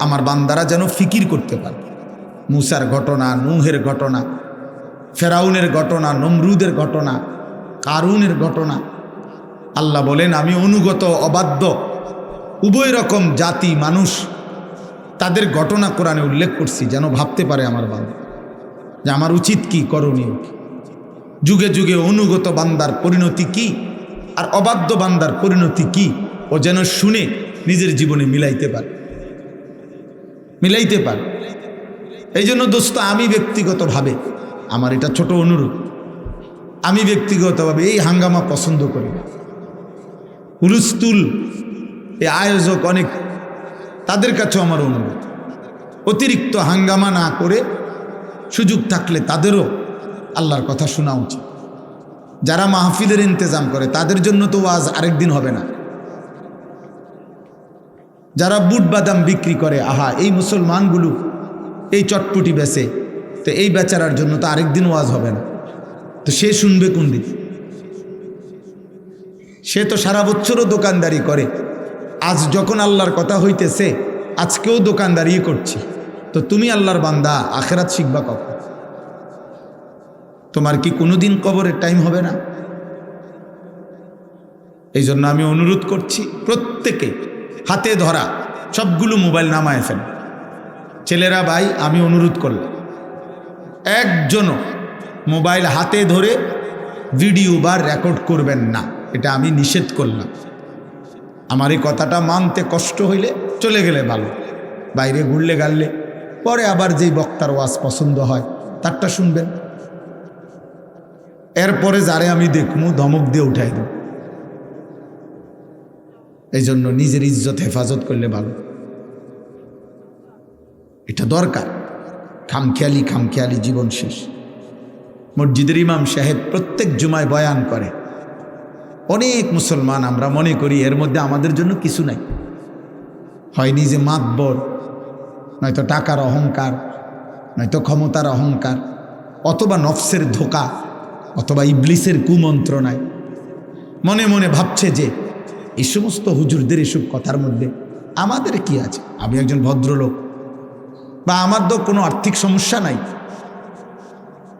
আমার বান্দারা যেন ফিকির করতে পারে। মুসার ঘটনা, নূহের ঘটনা, ফেরাউনের ঘটনা, নমরুদের ঘটনা, কারুনের ঘটনা। আল্লাহ বলেন আমি অনুগত অবাধ্য উভয় রকম জাতি মানুষ তাদের ঘটনা কোরআনে উল্লেখ করছি, যেন ভাবতে পারে আমার বান্দা যে আমার উচিত কি, করণীয় কি। যুগে যুগে অনুগত বান্দার পরিণতি কি আর অবাধ্য বান্দার পরিণতি কি, ও যেন শুনে নিজের জীবনে মিলাইতে পারে। এই জন্য দোস্ত, আমি ব্যক্তিগতভাবে, আমার এটা ছোট অনুরোধ, আমি ব্যক্তিগতভাবে এই হাঙ্গামা পছন্দ করি না। হুলস্থুল এই আয়োজক অনেক, তাদের কাছেও আমার অনুরোধ অতিরিক্ত হাঙ্গামা না করে সুযোগ থাকলে তাদেরও আল্লাহর কথা শোনা উচিত। যারা মাহফিলের ইন্তজাম করে তাদের জন্য তো ওয়াজ আরেকদিন হবে না। যারা বুট বাদাম বিক্রি করে, আহা এই মুসলমানগুলো এই চটপটি বেচে, তো এই বেচারার জন্য তো আরেকদিন ওয়াজ হবে না। তো সে শুনবে কোন দিন? সে তো সারা বছরও দোকানদারি করে, আজ যখন আল্লাহর কথা হইতেছে আজকেও দোকানদারি করছি। তো তুমি আল্লাহর বান্দা, আখেরাত শিখবা কখন? তোমার কি কোনোদিন কবরের টাইম হবে না? এই জন্য আমি অনুরোধ করছি প্রত্যেকে হাতে ধরা সবগুলো মোবাইল নামায় ফেল। ছেলেরা ভাই, আমি অনুরোধ করলাম একজনও মোবাইল হাতে ধরে ভিডিও বা রেকর্ড করবেন না, এটা আমি নিষেধ করলাম। আমার এই কথাটা মানতে কষ্ট হইলে চলে গেলে ভালো, বাইরে ঘুরলে গাললে পরে আবার যেই বক্তার ওয়াজ পছন্দ হয় তারটা শুনবেন। এরপরে যারে আমি দেখমু ধমক দিয়ে উঠাই দেব। এই জন্য নিজের ইজ্জত হেফাজত করলে ভালো, এটা দরকার। খামখেয়ালি জীবন শেষ। মসজিদের ইমাম সাহেব প্রত্যেক জুমায় বয়ান করে, অনেক মুসলমান আমরা মনে করি এর মধ্যে আমাদের জন্য কিছু নাই। হয় নিজে মাতবর, নয়তো টাকার অহংকার, নয়তো ক্ষমতার অহংকার, অথবা নফসের ধোঁকা, অথবা ইবলিসের কুমন্ত্রণায় মনে মনে ভাবছে যে এই সমস্ত হুজুরদের এসব কথার মধ্যে আমাদের কি আছে, আমি একজন ভদ্রলোক, বা আমার তো কোনো আর্থিক সমস্যা নাই,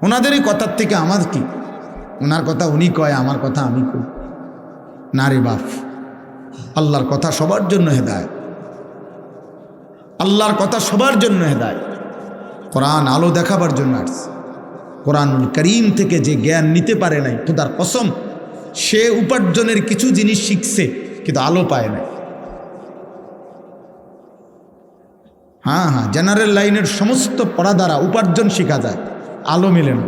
ওনাদের এই কথার থেকে আমার কি, ওনার কথা উনি কয়, আমার কথা আমি কই। না রে বাপ, আল্লাহর কথা সবার জন্য হেদায়েত, আল্লাহর কথা সবার জন্য হেদায়েত। কোরআন আলো দেখাবার জন্য আসছে। কোরআনুল করিম থেকে যে জ্ঞান নিতে পারে নাই, খোদার কসম, সে উপার্জনের কিছু জিনিস শিখছে কিন্তু আলো পায় নাই। হ্যাঁ, জেনারেল লাইনের সমস্ত পড়া দ্বারা উপার্জন শেখা যায়, আলো মেলে না।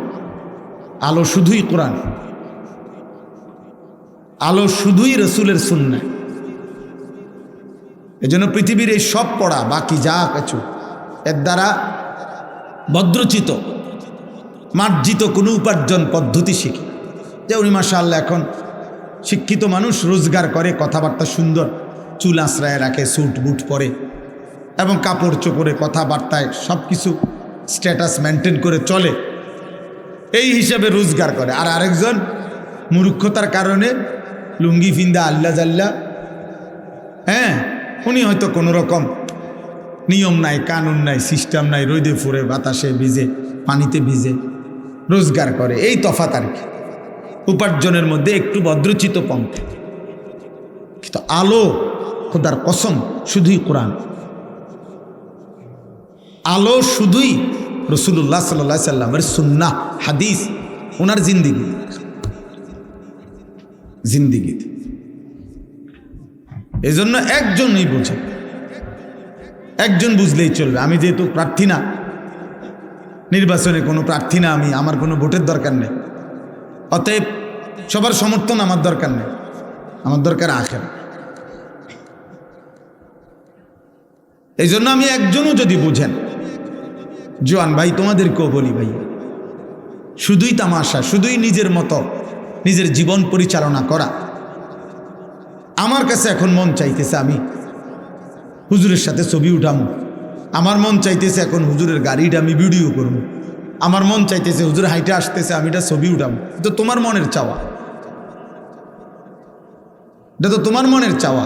আলো শুধুই কোরআন, আলো শুধুই রসুলের সুন্নাহ। এজন্য পৃথিবীর এই সব পড়া, বাকি যা কিছু, এর দ্বারা ভদ্রচিত মার্জিত কোনো উপার্জন পদ্ধতি শিখি। যে উনি মাশাআল্লাহ এখন শিক্ষিত মানুষ, রোজগার করে, কথাবার্তা সুন্দর, চুল আশ্রয় রাখে, স্যুট বুট পরে এবং কাপড় চোপড়ে কথাবার্তায় সব কিছু স্ট্যাটাস মেনটেন করে চলে, এই হিসাবে রোজগার করে। আর আরেকজন মূর্খতার কারণে লুঙ্গি ফিন্দা আল্লাহ জাল্লা, হ্যাঁ, উনি হয়তো কোনো রকম নিয়ম নাই, কানুন নাই, সিস্টেম নাই, রোদে ফুরে বাতাসে ভিজে, পানিতে ভিজে রোজগার করে। এই তফাৎ আর কি, উপার্জনের মধ্যে একটু ভদ্রচিত পন্থা। কিন্তু আলো, খোদার কসম, শুধুই কোরআন। আলো শুধুই রাসূলুল্লাহ সাল্লাল্লাহু আলাইহি সাল্লামের সুন্নাহ, হাদিস, ওনার জিন্দিগি। এই জন্য একজনই বোঝে, একজন বুঝলেই চলবে। আমি যেহেতু প্রার্থী না, নির্বাচনে কোনো প্রার্থী না, আমার কোনো ভোটের দরকার নেই, অতএব সবার সমর্থন আমার দরকার নেই, আমার দরকার আখিরাত। এই জন্য আমি একজনও যদি বুঝেন, জোয়ান ভাই তোমাদেরকেও বলি, ভাই শুধুই তামাশা, শুধুই নিজের মতো নিজের জীবন পরিচালনা করা। আমার কাছে এখন মন চাইতেছে আমি হুজুরের সাথে ছবি উঠামো, আমার মন চাইতেছে এখন হুজুরের গাড়িটা আমি ভিডিও করবো, আমার মন চাইতেছে হুজুর হাইটে আসতেছে আমি এটা ছবি উঠাবো। তো তোমার মনের চাওয়া, এটা তো তোমার মনের চাওয়া।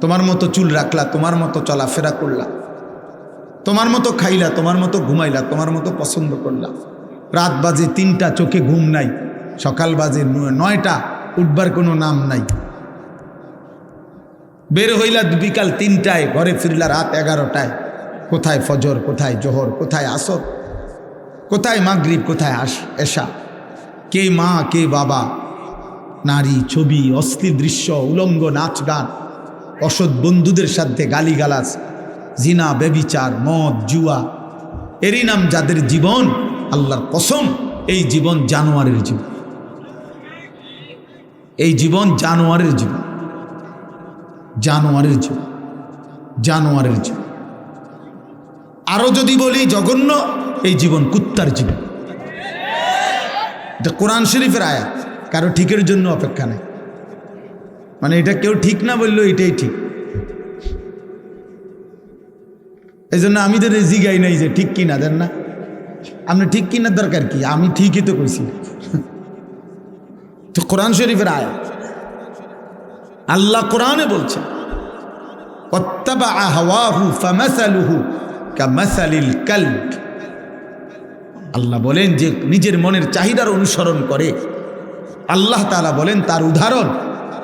তোমার মতো চুল রাখলা, তোমার মতো চলাফেরা করলা, তোমার মতো খাইলা, তোমার মতো ঘুমাইলা, তোমার মতো পছন্দ করলা। রাত বাজে 3টা, চোখে ঘুম নাই, সকাল বাজে 9টা, উঠবার কোনো নাম নাই। বের হইলা বিকাল 3টায়, ঘরে ফিরলা রাত 11টায়। কোথায় ফজর, কোথায় জোহর, কোথায় আসর, কোথায় মাগরিব, কোথায় এশা, কে মা কে বাবা, নারী, ছবি, অশ্লীল দৃশ্য, উলঙ্গ নাচ গান, অসৎ বন্ধুদের সাথে গালিগালাজ, জিনা, বেবিচার, মদ, জুয়া, এরই নাম যাদের জীবন। আল্লাহর কসম, এই জীবন জানোয়ারের জীবন, এই জীবন জানোয়ারের জীবন, জানোয়ারের জীবন, জানোয়ারের জীবন। আরো যদি বলি জঘন্য, এই জীবন কুত্তার জীবন। এটা কোরআন শরীফের আয়াত, কারো ঠিকের জন্য অপেক্ষা নেই। মানে এটা কেউ ঠিক না বললো এটাই ঠিক। এই জন্য আমি তো জিগাই নাই যে ঠিক কিনা, দেন না, আপনি ঠিক কিনার দরকার কি, আমি ঠিকই তো কইছি। তো কোরআন শরীফের আয়াত, আল্লাহ কোরআনে বলছে, আল্লাহ বলেন যে নিজের মনের চাহিদার অনুসরণ করে, আল্লাহ তাআলা বলেন তার উদাহরণ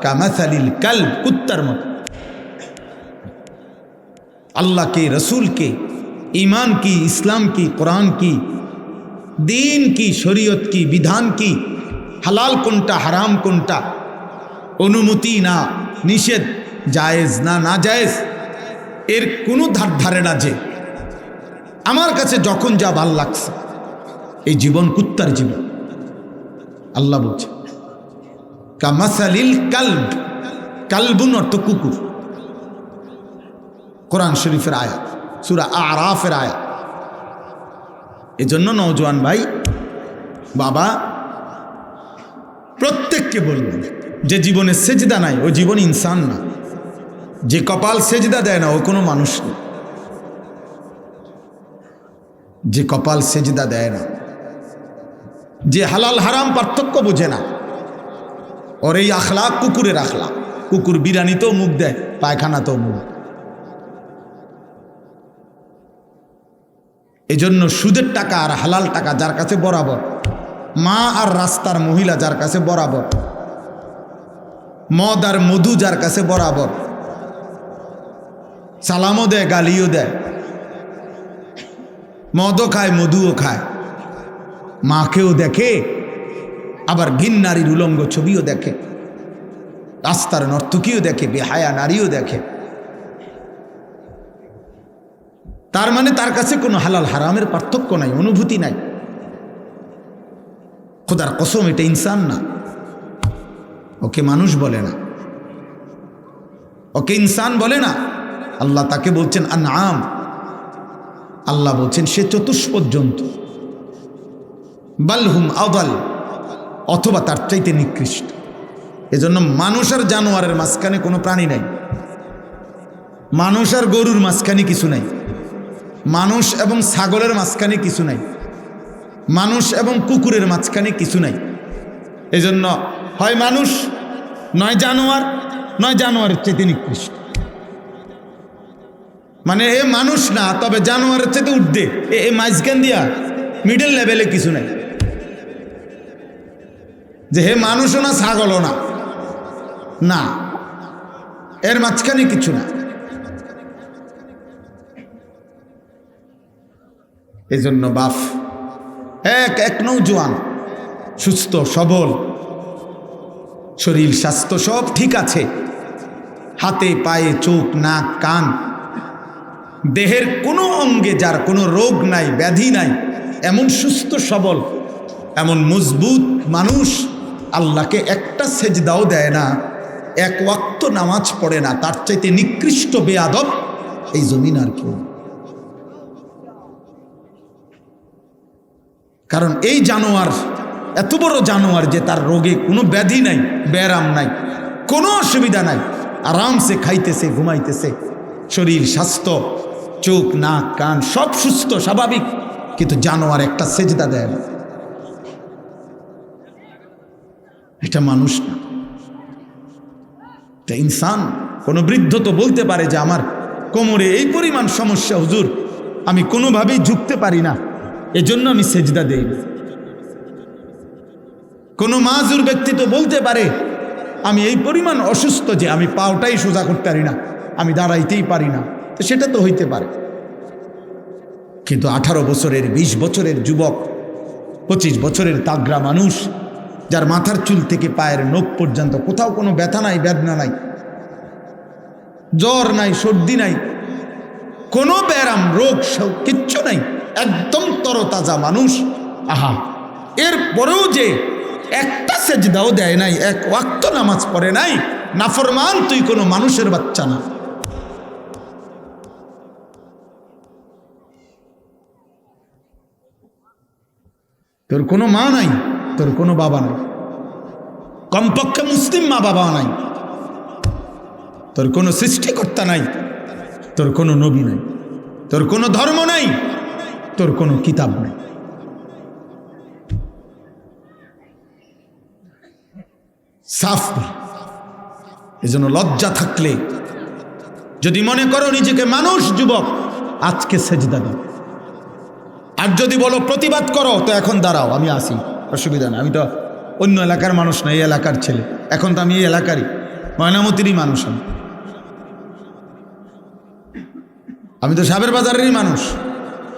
কামাসালিল কালব, কুত্তার মতো। আল্লাহকে, রসুলকে, ঈমান কি, ইসলাম কি, কোরআন কি, দিন কি, শরীয়ত কি, বিধান কি, হালাল কোনটা, হারাম কোনটা, অনুমতি না নিষেধ, জায়েজ না না জায়েজ, এর কোনো ধারে না। যে আমার কাছে যখন যা ভাল লাগছে, এই জীবন কুত্তার জীবন। আল্লাহ বলছে কামাসালিল কালব, কালবুন অর্থ কুকুর। কোরআন শরীফের আয়াত, সূরা আরাফের আয়াত। এজন্য নওজোয়ান ভাই, বাবা, প্রত্যেককে বলবেন যে জীবনে সেজদা নাই, ও জীবন ইনসান না। যে কপাল সেজদা দেয় না ও কোনো মানুষ না, যে কপাল সেজদা দেয় না, যে হালাল হারাম পার্থক্য বোঝে না, ওর এই আখলাক কুকুরের আখলাক। কুকুর বিরানিতেও মুখ দেয়, পায়খানাতেও মুখ। এজন্য সুদের টাকা আর হালাল টাকা যার কাছে বরাবর, মা আর রাস্তার মহিলা যার কাছে বরাবর, মদ আর মধু যার কাছে বরাবর, সালামও দেয় গালিও দেয়, মদও খায় মধুও খায়, মাকেও দেখে, আবার ভিন নারীর উলঙ্গ ছবিও দেখে, রাস্তার নর্তকীও দেখে, বেহায়া নারীও দেখে। তার মানে তার কাছে কোনো হালাল হারামের পার্থক্য নাই, অনুভূতি নাই। খোদার কসম এটা ইনসান না, ওকে মানুষ বলে না, ওকে ইনসান বলে না। আল্লাহ তাকে বলছেন আনআম, আল্লাহ বলছেন সে চতুষ্পদ জন্তু, বালহুম আদাল, অথবা তার চাইতে নিকৃষ্ট। এজন্য মানুষ আর জানোয়ারের মাঝখানে কোনো প্রাণী নাই, মানুষ আর গরুর মাঝখানে কিছু নাই, মানুষ এবং ছাগলের মাঝখানে কিছু নাই, মানুষ এবং কুকুরের মাঝখানে কিছু নাই। এজন্য হয় মানুষ, নয় জানোয়ার, নয় জানোয়ারের চাইতে নিকৃষ্ট। মানে এ মানুষ না, তবে জানোয়ারের চাইতে উঠবে, এ মাঝখান দিয়া মিডল লেভেলে কিছু নাই, যে হে মানুষও না ছাগলও না, না, এর মাঝখানে কিছু না। এজন্য বাপ এক নৌজওয়ান, সুস্থ সবল, শরীর স্বাস্থ্য সব ঠিক আছে, হাতে পায়ে চোখ নাক কান, দেহের কোনো অঙ্গে যার কোনো রোগ নাই ব্যাধি নাই, এমন সুস্থ সবল, এমন মজবুত মানুষ আল্লাহকে একটা সেজদাও দেয় না, এক ওয়াক্ত নামাজ পড়ে না, তার চাইতে নিকৃষ্ট বেয়াদব এই জমিন আর কেউ। কারণ এই জানোয়ার এত বড় জানোয়ার যে তার রোগে কোনো ব্যাধি নাই, ব্যারাম নাই, কোনো অসুবিধা নাই, আরামসে খাইতেছে, ঘুমাইতেছে, শরীর স্বাস্থ্য, চোখ নাক কান সব সুস্থ স্বাভাবিক, কিন্তু জানোয়ার একটা সেজদা দেয় না। এটা মানুষ না, এটা ইনসান। কোনো বৃদ্ধ তো বলতে পারে যে আমার কোমরে এই পরিমাণ সমস্যা হুজুর, আমি কোনোভাবেই ঝুঁকতে পারি না, এজন্য আমি সেজদা দেই না। কোনো মাজুর ব্যক্তি তো বলতে পারে আমি এই পরিমাণ অসুস্থ যে আমি পাওটাই সোজা করতে পারি না, আমি দাঁড়াইতেই পারি না, তো সেটা তো হইতে পারে। কিন্তু 18 বছরের 20 বছরের যুবক, 25 বছরের তাগড়া মানুষ, যার মাথার চুল থেকে পায়ের নখ পর্যন্ত কোথাও কোনো ব্যথা নাই, বেদনা নাই, জ্বর নাই, সর্দি নাই, কোনো ব্যারাম রোগ কিচ্ছু নাই, একদম তরতাজা মানুষ, আহা, এর পরেও যে একটা সেজদাও দেয় নাই, এক ওয়াক্ত নামাজ পড়ে নাই, নাফরমান তুই কোনো মানুষের বাচ্চা না। তোর কোনো মা নাই, তোর কোনো বাবা নাই, কমপক্ষে মুসলিম মা বাবা নাই, তোর কোনো সৃষ্টিকর্তা নাই, তোর কোনো নবী নাই, তোর কোনো ধর্ম নাই, তোর কোনো কিতাব নাই। সাফ। এজন্য লজ্জা থাকলে, যদি মনে করো নিজেকে মানুষ, যুবক, আজকে সেজদা দাও। আর যদি বলো প্রতিবাদ করো, তো এখন দাঁড়াও, আমি আসি, অসুবিধা নেই, আমি তো অন্য এলাকার মানুষ না, এই এলাকার ছেলে, এখন তো আমি এই এলাকারই, ময়নামতিরই মানুষ, আমি তো সাবের বাজারেরই মানুষ।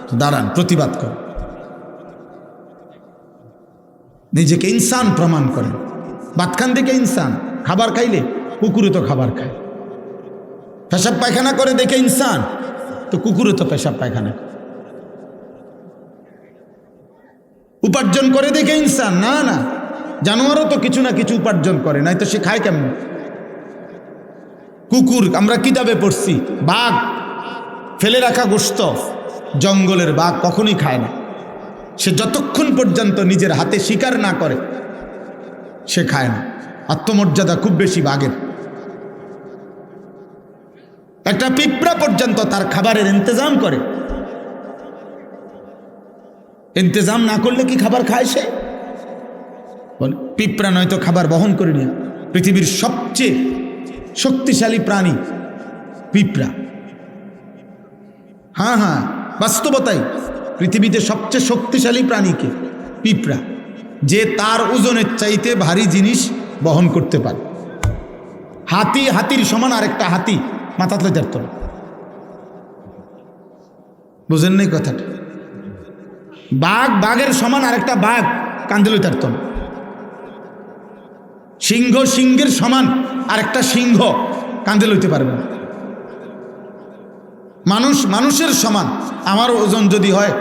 তো দাঁড়ান, প্রতিবাদ করো, নিজেকে ইনসান প্রমাণ করেন। ভাত খান থেকে ইনসান, খাবার খাইলে কুকুরে তো খাবার খায়, পেশাব পায়খানা করে দেখে ইনসান, তো কুকুরে তো পেশাব পায়খানা, উপার্জন করে দেখে ইনসান, না না, জানোয়ারও তো কিছু না কিছু উপার্জন করে, নাই তো সে খায় কেমন? কুকুর, আমরা কিতাবে পড়ছি, বাঘ ফেলে রাখা গোশত, জঙ্গলের বাঘ কখনোই খায় না, সে যতক্ষণ পর্যন্ত নিজের হাতে শিকার না করে সে খায় না। আত্মমর্যাদা খুব বেশি বাঘের। একটা পিঁপড়া পর্যন্ত তার খাবারের ইন্তজাম করে। ইন্তজাম না করলে কি খাবার খায় সে? পিঁপড়া নয়তো খাবার বহন করে নিয়ে। পৃথিবীর সবচেয়ে শক্তিশালী প্রাণী পিঁপড়া। হ্যাঁ হ্যাঁ, বাস্তবতাই। পৃথিবীতে সবচেয়ে শক্তিশালী প্রাণীকে পিঁপড়া, যে তার ওজনের চাইতে ভারী জিনিস বহন করতে পারে। হাতির সমান আরেকটা হাতি মাথা তুলে ধরত না। বুঝেন নাই কথাটা? বাঘের সমান আরেকটা বাঘ কান্দে লইতে পারত না। সিংহের সমান আরেকটা সিংহ কান্দে লইতে পারবে না। মানুষের সমান আমার ওজন যদি হয়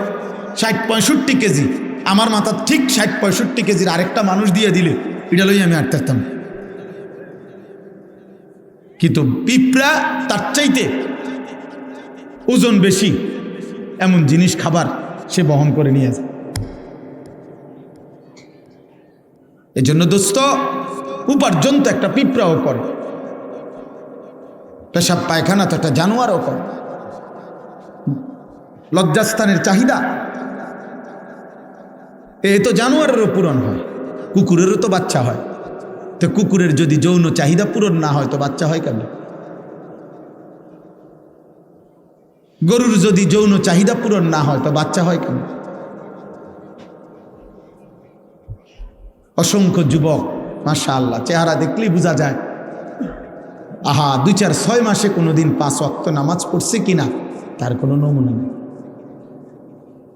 60-65 কেজি, আমার মাথা ঠিক 60-65 কেজির আরেকটা মানুষ দিয়ে দিলে এটা লই আমি আটতে পারতাম। কিন্তু পিঁপড়া তার চাইতে ওজন বেশি এমন জিনিস খাবার সে বহন করে নিয়ে যায়। এই জন্য দোস্ত, উপার্জন তো একটা পিঁপড়াও করে, পেশাব পায়খানা তো একটা জানোয়ারও করে। লজ্জাস্থানের চাহিদা এ তো জানোয়ারেরও পূরণ হয়, কুকুরেরও তো বাচ্চা হয়। তো কুকুরের যদি যৌন চাহিদা পূরণ না হয় তো বাচ্চা হয় কেন? গরুর যদি যৌন চাহিদা পূরণ না হয় তো বাচ্চা হয় কেন? অসংখ্য যুবক মাশাআল্লাহ চেহারা দেখলেই বোঝা যায়, আহা 2-4-6 মাসে কোনোদিন 5 ওয়াক্ত নামাজ পড়ছে কিনা তার কোনো নমুনা নেই।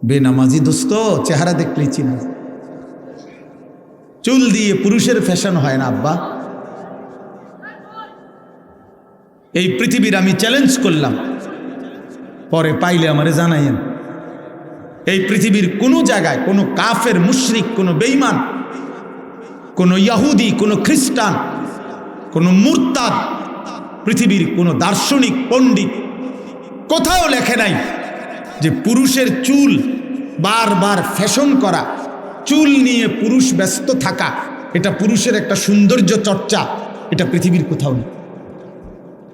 বেনামাজি দোস্ত চেহারা দেখলেই চিনা। চুল দিয়ে পুরুষের ফ্যাশন হয় না আব্বা। এই পৃথিবীর আমি চ্যালেঞ্জ করলাম, পরে পাইলে আমারে জানাইয়েন। এই পৃথিবীর কোনো জায়গায় কোনো কাফের, মুশরিক, কোনো বেঈমান, কোনো ইহুদি, কোনো খ্রিস্টান, কোনো মুরতাদ, পৃথিবীর কোনো দার্শনিক পণ্ডিত কোথাও লেখে নাই যে পুরুষের চুল বারবার ফ্যাশন করা, চুল নিয়ে পুরুষ ব্যস্ত থাকা, এটা পুরুষের একটা সৌন্দর্য চর্চা, এটা পৃথিবীর কোথাও নেই।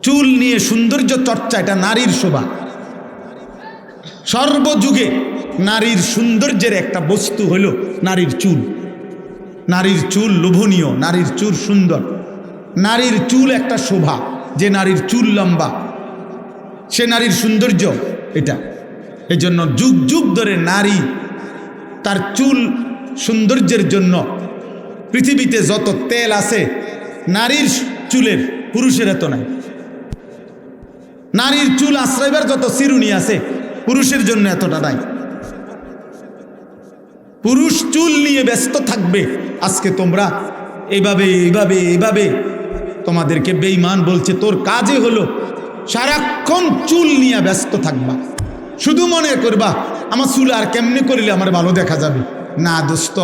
চুল নিয়ে সৌন্দর্য চর্চা এটা নারীর শোভা। সর্বযুগে নারীর সৌন্দর্যের একটা বস্তু হলো নারীর চুল। নারীর চুল লোভনীয়, নারীর চুল সুন্দর, নারীর চুল একটা শোভা। যে নারীর চুল লম্বা সে নারীর সৌন্দর্য এটা। এজন্য যুগ যুগ ধরে নারী তার চুল সৌন্দর্যের জন্য পৃথিবীতে যত তেল আছে নারীর চুলের পুরুষের এত নাই। নারীর চুল আশ্রয়বার যত চিরুনি আছে পুরুষের জন্য এতটা নাই। পুরুষ চুল নিয়ে ব্যস্ত থাকবে। আজকে তোমরা এইভাবে এইভাবে এইভাবে তোমাদেরকে বেঈমান বলছে, তোর কাজে হলো সারাক্ষণ চুল নিয়ে ব্যস্ত থাকবা, শুধু মনে করবা আমার চুল আর কেমনে করলে আমার ভালো দেখা যাবে। না দোস্ত,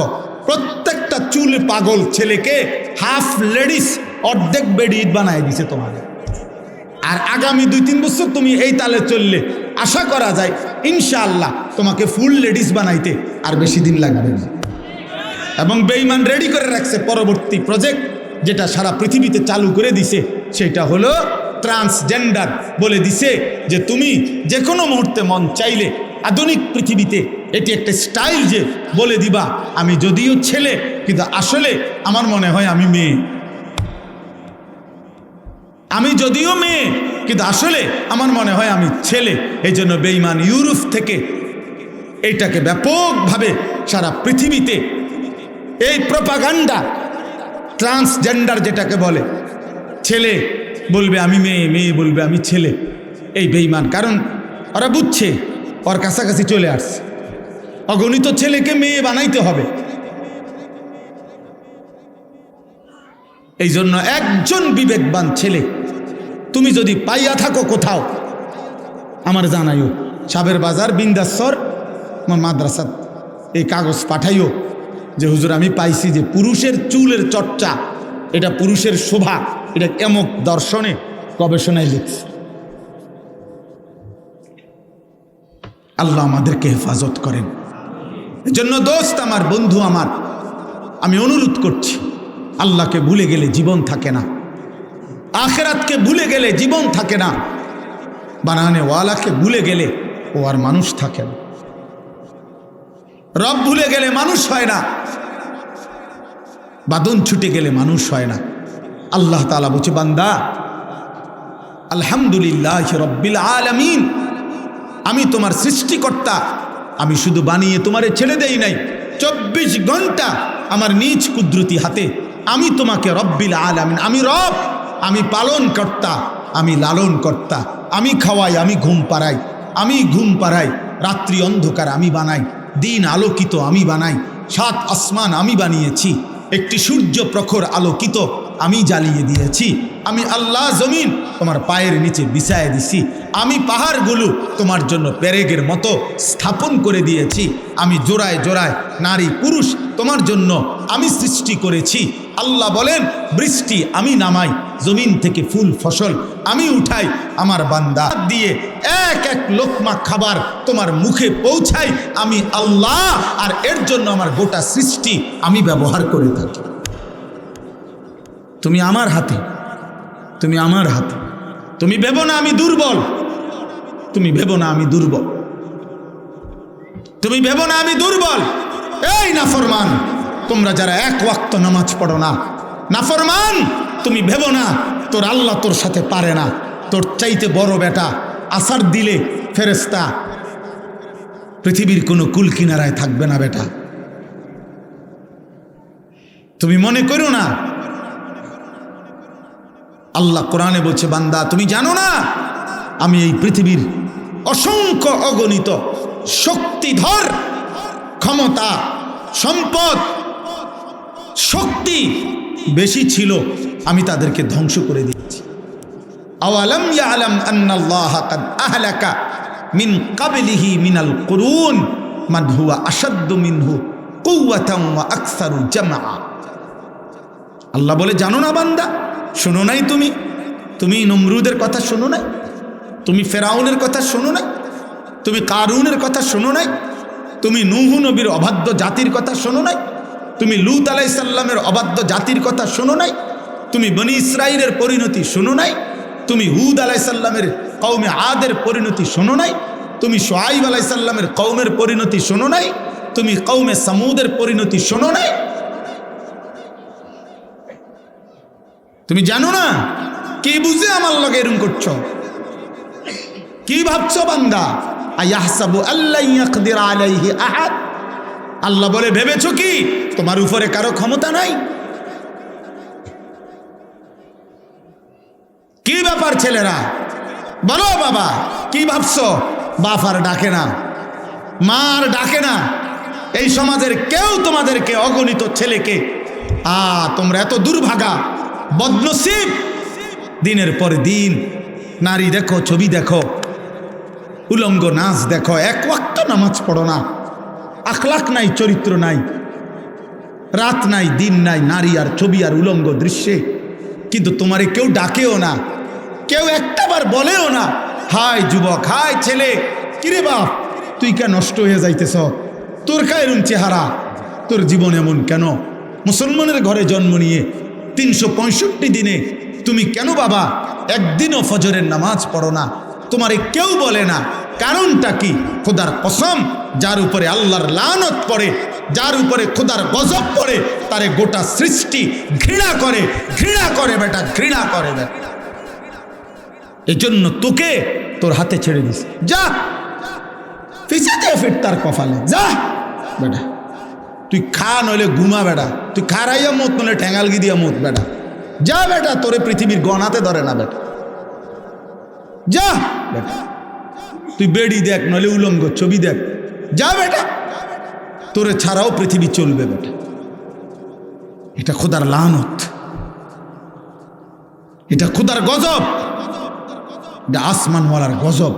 প্রত্যেকটা চুল পাগল ছেলেকে হাফ লেডিস, অর্ধেক বেডি বানায় দিছে তোমাদের। আর আগামী 2-3 বছর তুমি এই তালে চললে আশা করা যায় ইনশাআল্লাহ তোমাকে ফুল লেডিস বানাইতে আর বেশি দিন লাগবে না। এবং বেঈমান রেডি করে রাখছে পরবর্তী প্রজেক্ট, যেটা সারা পৃথিবীতে চালু করে দিছে, সেটা হলো ট্রান্সজেন্ডার। বলে দিছে যে তুমি যে কোনো মুহূর্তে মন চাইলে আধুনিক পৃথিবীতে এটি একটা স্টাইল, যে বলে দিবা আমি যদিও ছেলে কিন্তু আসলে আমার মনে হয় আমি মেয়ে, আমি যদিও মেয়ে কিন্তু আসলে আমার মনে হয় আমি ছেলে। এই জন্য বেঈমান ইউরোপ থেকে এইটাকে ব্যাপকভাবে সারা পৃথিবীতে এই প্রপাগান্ডা, ট্রান্সজেন্ডার যেটাকে বলে, ছেলে বলবে আমি মেয়ে, মেয়ে বলবে আমি ছেলে, এই বেঈমান। কারণ ওরা বুঝছে ওর কাছাকাছি চলে আসছে, অগণিত ছেলেকে মেয়ে বানাইতে হবে। এই জন্য একজন বিবেকবান ছেলে তুমি যদি পাইয়া থাকো কোথাও আমার জানাইও। সাবের বাজার বিন্দাসর আমার মাদ্রাসা এই কাগজ পাঠাইও যে হুজুর আমি পাইছি যে পুরুষের চুলের চর্চা এটা পুরুষের শোভা, এটা এমক দর্শনে গবেষণায় লিখছে। আল্লাহ আমাদেরকে হেফাজত করেন। এজন্য দোস্ত আমার, বন্ধু আমার, আমি অনুরোধ করছি, আল্লাহকে ভুলে গেলে জীবন থাকে না, আখিরাতকে ভুলে গেলে জীবন থাকে না। বানানেওয়ালাকে ভুলে গেলে ও আর মানুষ থাকে না। রব ভুলে গেলে মানুষ হয় না, বাদন ছুটে গেলে মানুষ হয় না। আল্লাহ তাআলা বলছে, বান্দা আলহামদুলিল্লাহ রব্বিল আলামিন, আমি তোমার সৃষ্টিকর্তা, আমি শুধু বানিয়ে তোমারে ছেড়ে দেই নাই, 24 ঘন্টা আমার নিজ কুদরতি হাতে আমি তোমাকে রব্বিল আলামিন, আমি রব, আমি পালন কর্তা, আমি লালন কর্তা, আমি খাওয়াই, আমি ঘুম পাড়াই, রাত্রি অন্ধকার আমি বানাই, দিন আলোকিত আমি বানাই, 7 আসমান আমি বানিয়েছি, একটি সূর্য প্রখর আলোকিত আমি জ্বালিয়ে দিয়েছি, আমি আল্লাহ জমিন তোমার পায়ের নিচে বিছায় দিছি, আমি পাহাড়গুলো তোমার জন্য পেরেগের মতো স্থাপন করে দিয়েছি, আমি জোড়ায় জোড়ায় নারী পুরুষ তোমার জন্য আমি সৃষ্টি করেছি। আল্লাহ বলেন, বৃষ্টি আমি নামাই, জমিন থেকে ফুল ফসল আমি উঠাই, আমার বান্দা দিয়ে এক এক লোকমা খাবার তোমার মুখে পৌঁছাই আমি আল্লাহ, আর এর জন্য আমার গোটা সৃষ্টি আমি ব্যবহার করে থাকি। তুমি আমার হাতে, তুমি আমার হাতে। তুমি ভেবো না আমি দুর্বল, তুমি ভেবো না আমি দুর্বল, তুমি ভেবো না আমি দুর্বল। এই নাফরমান, তোমরা যারা এক ওয়াক্ত নামাজ পড়ো না, নাফরমান, তুমি ভেবো না তোর আল্লাহ তোর সাথে পারে না। তোর চাইতে বড় বেটা আসার দিলে ফেরেশতা পৃথিবীর কোনো কুল কিনারায় থাকবে না বেটা। তুমি মনে করো না। আল্লাহ কোরআনে বলছে, বান্দা তুমি জানো না আমি এই পৃথিবীর অসংখ্য অগণিত শক্তিধর, ক্ষমতা, সম্পদ, শক্তি বেশি ছিল, আমি তাদেরকে ধ্বংস করে দিয়েছি। আওয়ালাম ইয়ালাম আন্নাল্লাহা কাদ আহলাকা মিন ক্বাবলিহি মিনাল কুরুন মান হুয়া আশাদ্দু মিনহু কুওয়াতান ওয়া আকসারু জামআ। আল্লাহ বলে, জানো না বান্দা, শোনো নাই তুমি নমরুদের কথা শোনো নাই, তুমি ফেরাউনের কথা শোনো নাই, তুমি কারুনের কথা শোনো নাই, তুমি নূহ নবীর অবাধ্য জাতির কথা শোনো নাই, তুমি লূত আলাইহিস সালামের অবাধ্য জাতির কথা শোনো নাই, তুমি বনি ইসরাইলের পরিণতি শোনো নাই, তুমি হুদ আলাইহিস সালামের কওমে আদের পরিণতি শোনো নাই, তুমি শুআইব আলাইহিস সালামের কওমের পরিণতি শোনো নাই, তুমি কওমে সামুদের পরিণতি শোনো নাই। তুমি জানো না? কি বুঝে আমার লগে এরকম করছো? কি ভাবছো বান্দা? আয়াহসাবু আল্লা ইয়াকদির আলাইহি আহাদ। আল্লাহ বলে, ভেবেছো কি তোমার উপরে কারো ক্ষমতা নাই? কি ব্যাপার ছেলেরা, বলো বাবা, কি ভাবছো? বাপ আর ডাকে না, মা আর ডাকে না, এই সমাজের কেউ তোমাদেরকে, অগণিত ছেলেকে, তোমরা এত দুর্ভাগা, বদনসিব। দিনের পর দিন নারী দেখো, ছবি দেখো, উলঙ্গ নাচ দেখো, এক ওয়াক্ত নামাজ পড়ো না, আখলাক নাই, চরিত্র নাই, রাত নাই, দিন নাই, নারী আর ছবি আর উলঙ্গ দৃশ্যে। কিন্তু তোমারে কেউ ডাকেও না, কেউ একটাবার বলেও না, হায় যুবক, হায় ছেলে, কিরে বাপ, তুই কে নষ্ট হয়ে যাইতেছ, তোর কা এরম চেহারা, তোর জীবন এমন কেন? মুসলমানের ঘরে জন্ম নিয়ে 365 দিনে তুমি কেন বাবা একদিনও ফজরের নামাজ পড়ো না? তোমারে কেউ বলে না। কারণটা কি? খোদার কসম, যার উপরে আল্লাহর লানত পড়ে, যার উপরে খোদার গজব পড়ে, তারে গোটা সৃষ্টি ঘৃণা করে, ঘৃণা করে বেটা, ঘৃণা করে বেটা। এজন্য তোকে তোর হাতে ছেড়ে দিস, যা পিছাতে ফির তার কপালে, যা বেটা, তুই খা নইলে ঘুমা বেটা, তুই খারাইয়া মত নইলে ঠ্যাঙ্গালগি দিয়া মত বেটা, যা বেটা, তোরে পৃথিবীর গণাতে ধরে না বেটা, যা বেটা, তুই বেড়ি দেখ নইলে উলঙ্গ ছবি দেখ, যা বেটা, তোরে ছাড়াও পৃথিবী চলবে বেটা। এটা খোদার লানত, এটা খোদার গজব, এটা আসমানওয়ালার গজব।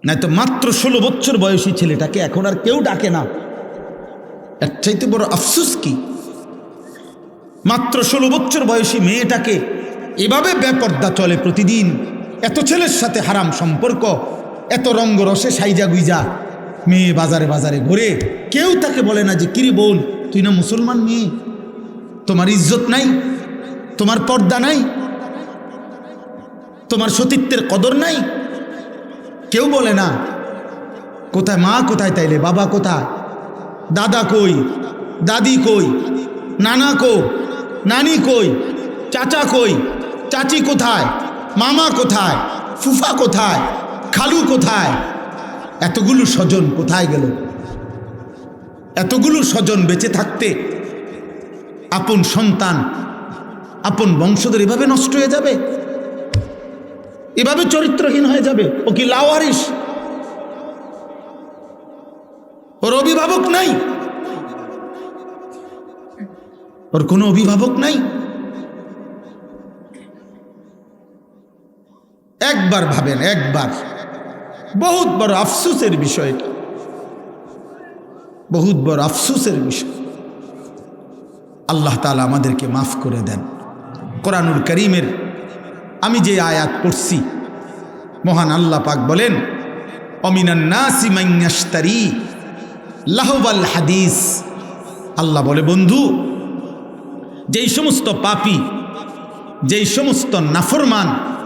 নাই তো মাত্র 16 বছর বয়সী ছেলেটাকে এখন আর কেউ ডাকে না। এর চাইতে বড় আফসোস কি? মাত্র 16 বছর বয়সী মেয়েটাকে এভাবে বেপর্দা চলে প্রতিদিন, এত ছেলের সাথে হারাম সম্পর্ক, এত রঙ্গরসে সাইজা গুইজা মেয়ে বাজারে বাজারে ঘুরে, কেউ তাকে বলে না যে কিরে বোন, তুই না মুসলমান মেয়ে, তোমার ইজ্জত নাই, তোমার পর্দা নাই। তোমার সতীত্বের কদর নাই? কেউ বলে না। কোথায় মা, কোথায় তাইলে বাবা কোথায়, দাদা কই, দাদি কই, নানা কো, নানি কই, চাচা কই, চাচি কোথায়, মামা কোথায়, ফুফা কোথায়, খালু কোথায়? এতগুলো স্বজন কোথায় গেল? এতগুলো স্বজন বেঁচে থাকতে আপন সন্তান, আপন বংশধর এভাবে নষ্ট হয়ে যাবে, এভাবে চরিত্রহীন হয়ে যাবে? ও কি লাওয়ারিস? ওর অভিভাবক নাই, ওর কোনো অভিভাবক নাই। একবার ভাবেন, একবার। বহুত বড় আফসোসের বিষয় এটা, বহুত বড় আফসোসের বিষয়। আল্লাহ তাআলা আমাদেরকে মাফ করে দেন। কোরআনুল কারীমের আমি যে আয়াত পড়ছি, মহান আল্লাহ পাক বলেন, অমিনান নাসি মান ইয়াশতারি লাহওয়াল হাদিস। আল্লাহ বলে, বন্ধু, যেই সমস্ত পাপী, যেই সমস্ত নাফরমান